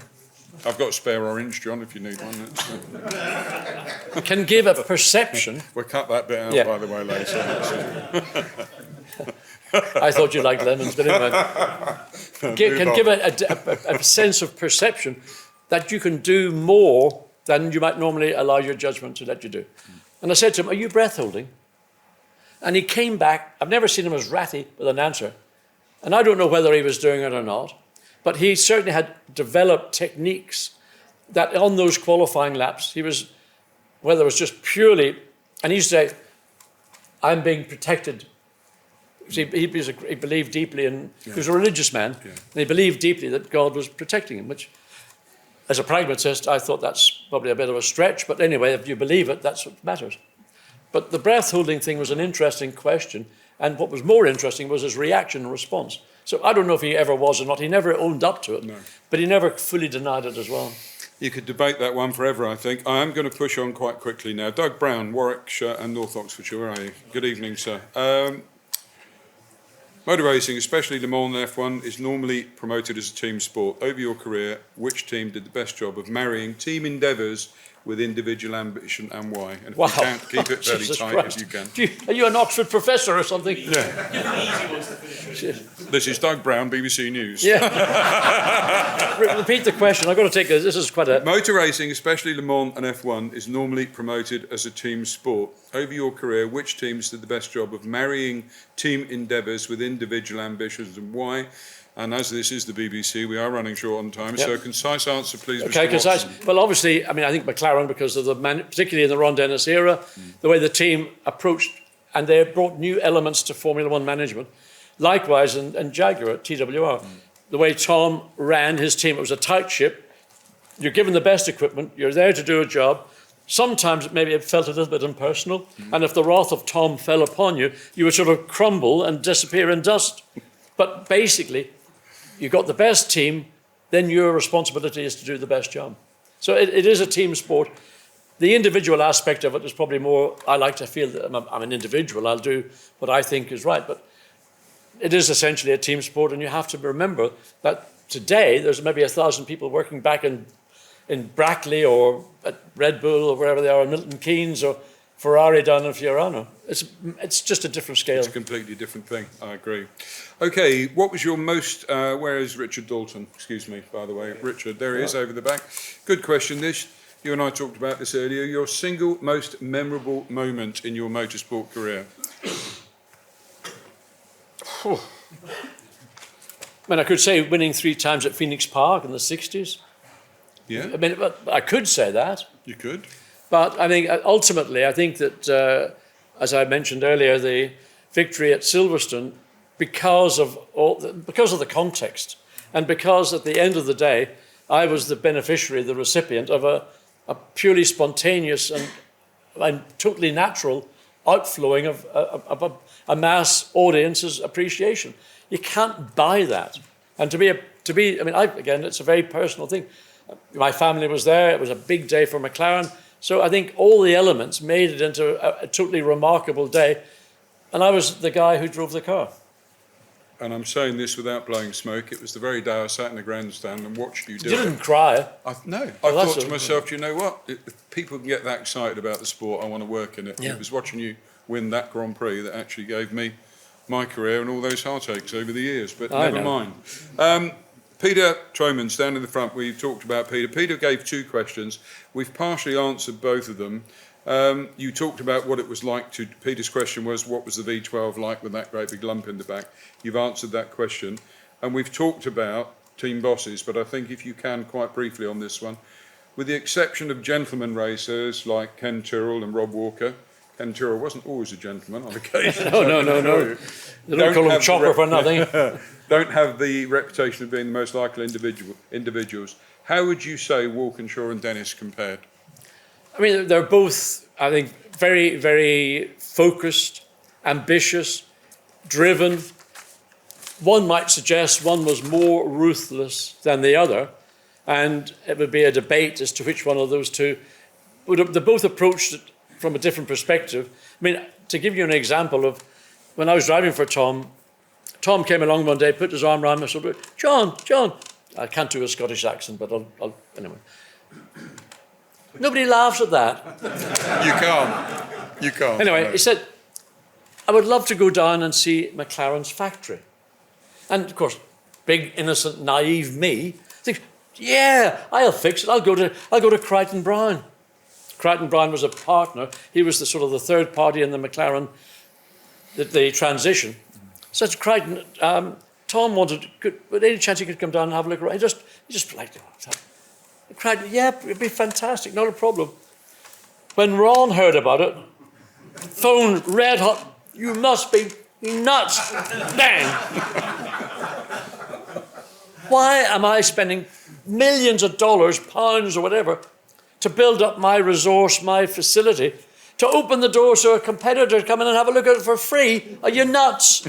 I've got a spare orange, John, if you need one. Can give a perception. We'll cut that bit out, by the way, later. I thought you liked lemons, but anyway. Can give a sense of perception that you can do more than you might normally allow your judgment to let you do. And I said to him, are you breath holding? And he came back. I've never seen him as ratty with an answer. And I don't know whether he was doing it or not, but he certainly had developed techniques that on those qualifying laps, he was, whether it was just purely, and he used to say, I'm being protected. He believed deeply in, he was a religious man, and he believed deeply that God was protecting him, which, as a pragmatist, I thought that's probably a bit of a stretch, but anyway, if you believe it, that's what matters. But the breath holding thing was an interesting question, and what was more interesting was his reaction and response. So I don't know if he ever was or not. He never owned up to it, but he never fully denied it as well. You could debate that one forever, I think. I am going to push on quite quickly now. Doug Brown, Warwickshire and North Oxfordshire, where are you? Good evening, sir. Motor racing, especially Le Mans and F1, is normally promoted as a team sport. Over your career, which team did the best job of marrying team endeavours with individual ambition, and why? And if you can't, keep it fairly tight Christ. if you can. Are you an Oxford professor or something? Yeah. Give an easy ones to finish with. This is Doug Brown, BBC News. Yeah. Repeat the question. I've got to take this. This is quite a... Motor racing, especially Le Mans and F1, is normally promoted as a team sport. Over your career, which teams did the best job of marrying team endeavours with individual ambitions, and why? And as this is the BBC, we are running short on time, so a concise answer, please, Okay, Mr. concise. Watson. Well, obviously, I mean, I think McLaren, because of the particularly in the Ron Dennis era, the way the team approached, and they brought new elements to Formula One management. Likewise, and Jaguar at TWR, the way Tom ran his team, it was a tight ship. You're given the best equipment. You're there to do a job. Sometimes maybe it felt a little bit impersonal, and if the wrath of Tom fell upon you, you would sort of crumble and disappear in dust. But basically, you got the best team, then your responsibility is to do the best job. So it is a team sport. The individual aspect of it is probably more, I like to feel that I'm an individual, I'll do what I think is right, but it is essentially a team sport, and you have to remember that today there's maybe 1,000 people working back in Brackley or at Red Bull or wherever they are, in Milton Keynes or Ferrari down in Fiorano. It's just a different scale. It's a completely different thing, I agree. Okay, what was your most, where is Richard Dalton? Excuse me, by the way. Richard, there he is over the back. Good question, this. You and I talked about this earlier. Your single most memorable moment in your motorsport career? I mean, I could say winning 3 times at Phoenix Park in the 60s. Yeah, I mean, I could say that. you could. But I think ultimately, I think that, as I mentioned earlier, the victory at Silverstone, because of the context, and because at the end of the day, I was the beneficiary, the recipient of a purely spontaneous and totally natural outflowing of a mass audience's appreciation. You can't buy that. And to be, I mean, again, it's a very personal thing. My family was there. It was a big day for McLaren. So I think all the elements made it into a totally remarkable day. And I was the guy who drove the car. And I'm saying this without blowing smoke. It was the very day I sat in the grandstand and watched you do You didn't cry. I Well, thought to myself, you know what? If people can get that excited about the sport, I want to work in it. Yeah. It was watching you win that Grand Prix that actually gave me my career and all those heartaches over the years. But never mind. Peter Troman, down in the front, we talked about Peter. Peter gave 2 questions. We've partially answered both of them. You talked about what it was like to, Peter's question was, what was the V12 like with that great big lump in the back? You've answered that question. And we've talked about team bosses, but I think if you can, quite briefly on this one, with the exception of gentleman racers like Ken Tyrrell and Rob Walker, Ken Tyrrell wasn't always a gentleman on occasion. No. They don't call him Chopper for nothing. Don't have the reputation of being the most likely individuals. How would you say Walkinshaw and Dennis compared? I mean, they're both, I think, very, very focused, ambitious, driven. One might suggest one was more ruthless than the other, and it would be a debate as to which one of those two. They both approached it from a different perspective. I mean, to give you an example of when I was driving for Tom, Tom came along one day, put his arm around me, and said, John, I can't do a Scottish accent, but I'll anyway. Nobody laughs at that. You can't. Anyway, no. He said, I would love to go down and see McLaren's factory. And of course, big, innocent, naive me thinks, yeah, I'll fix it. I'll go to Crichton Brown. Crichton Brown was a partner. He was the sort of the third party in the McLaren, the transition. So to Crichton, Tom wanted, but any chance he could come down and have a look around? He just liked it. Crichton, yeah, it'd be fantastic, not a problem. When Ron heard about it, phone red hot, you must be nuts. Bang. Why am I spending millions of dollars, pounds or whatever, to build up my resource, my facility, to open the door so a competitor come in and have a look at it for free? Are you nuts?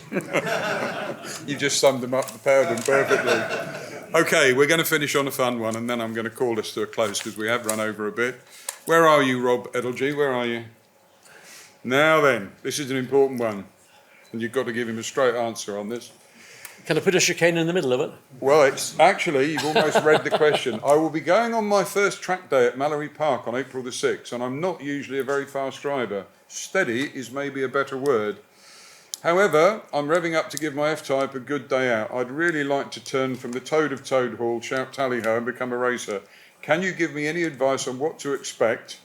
You just summed them up, the pair of them perfectly. Okay, we're going to finish on a fun one, and then I'm going to call this to a close because we have run over a bit. Where are you, Rob Edelgy? Where are you? Now then, this is an important one, and you've got to give him a straight answer on this. Can I put a chicane in the middle of it? Well, it's actually, you've almost read the question. I will be going on my first track day at Mallory Park on April the 6th, and I'm not usually a very fast driver. Steady is maybe a better word. However, I'm revving up to give my F-Type a good day out. I'd really like to turn from the toad of Toad Hall, shout tally-ho, and become a racer. Can you give me any advice on what to expect,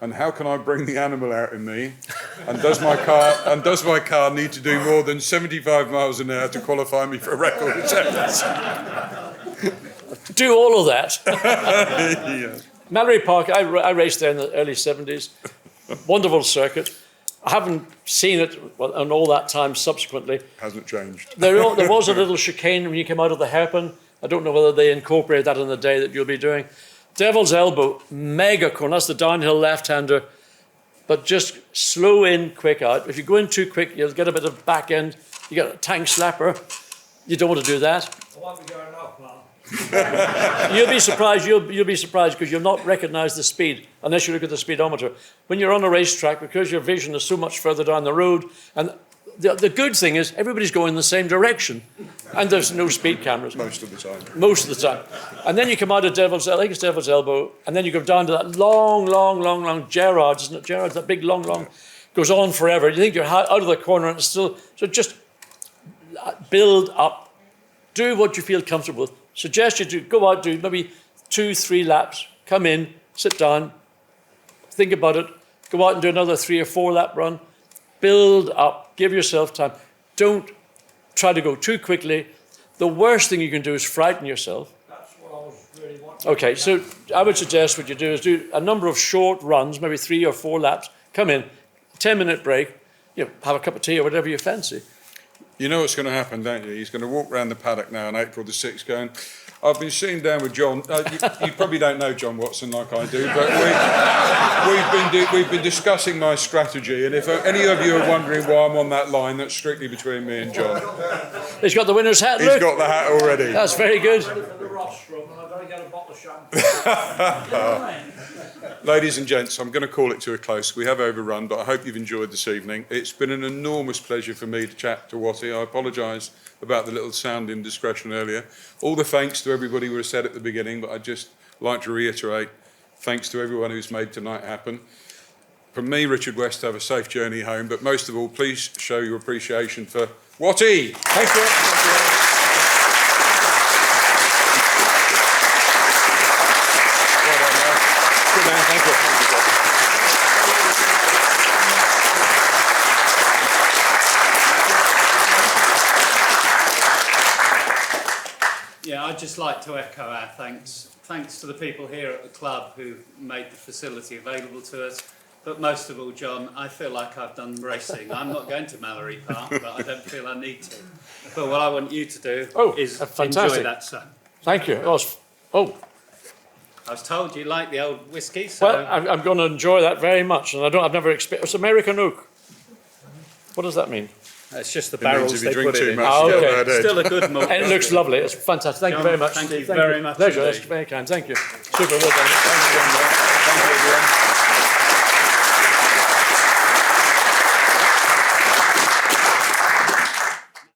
and how can I bring the animal out in me? And does my car need to do more than 75 miles an hour to qualify me for a record attendance? Do all of that. Yeah. Mallory Park, I raced there in the early 70s. Wonderful circuit. I haven't seen it in all that time subsequently. Hasn't changed. There was a little chicane when you came out of the hairpin. I don't know whether they incorporate that in the day that you'll be doing. Devil's Elbow, mega corner. That's the downhill left-hander. But just slow in, quick out. If you go in too quick, you'll get a bit of back end. You get a tank slapper. You don't want to do that. I won't be going now, pal. You'll be surprised. You'll be surprised because you'll not recognise the speed unless you look at the speedometer. When you're on a racetrack, because your vision is so much further down the road, and the good thing is everybody's going in the same direction, and there's no speed cameras Most of the time. Most of the time. And then you come out of Devil's Elbow, and then you go down to that long Gerrard's, isn't it? Gerrard's, that big long, goes on forever. You think you're out of the corner, and it's still so. Just build up, do what you feel comfortable with. Suggest you do go out, do maybe 2-3 laps, come in, sit down, think about it, go out and do another 3 or 4 lap run, build up, give yourself time. Don't try to go too quickly. The worst thing you can do is frighten yourself. That's what I was really wanting. Okay, so I would suggest what you do is do a number of short runs, maybe 3 or 4 laps, come in, 10-minute break, have a cup of tea or whatever you fancy. You know what's going to happen, don't you? He's going to walk around the paddock now on April the 6th going, I've been sitting down with John. You probably don't know John Watson like I do, but we've been discussing my strategy. And if any of you are wondering why I'm on that line, that's strictly between me and John. He's got the winner's hat, He's look. got the hat already. That's very good. For the rostrum, and I've got to get a bottle of champagne. Ladies and gents, I'm going to call it to a close. We have overrun, but I hope you've enjoyed this evening. It's been an enormous pleasure for me to chat to Watty. I apologise about the little sound indiscretion earlier. All the thanks to everybody who was said at the beginning, but I'd just like to reiterate, thanks to everyone who's made tonight happen. From me, Richard West, have a safe journey home, but most of all, please show your appreciation for Watty. Thank you. Good man, thank you. Yeah, I'd just like to echo our thanks. Thanks to the people here at the club who made the facility available to us. But most of all, John, I feel like I've done racing. I'm not going to Mallory Park, but I don't feel I need to. But what I want you to do is enjoy that sun. Thank you. I was told you like the old whiskey, so... Well, I'm going to enjoy that very much, and I've never experienced... It's American oak. What does that mean? It's just the It means barrels if you they drink put too it in. much, Oh, you okay. get a bad head. Still a good malt. And it looks lovely. It's fantastic. Thank you John, very much. thank you Steve. very much Pleasure. indeed. That's very kind. Thank you. Super well done. Thank you, everyone.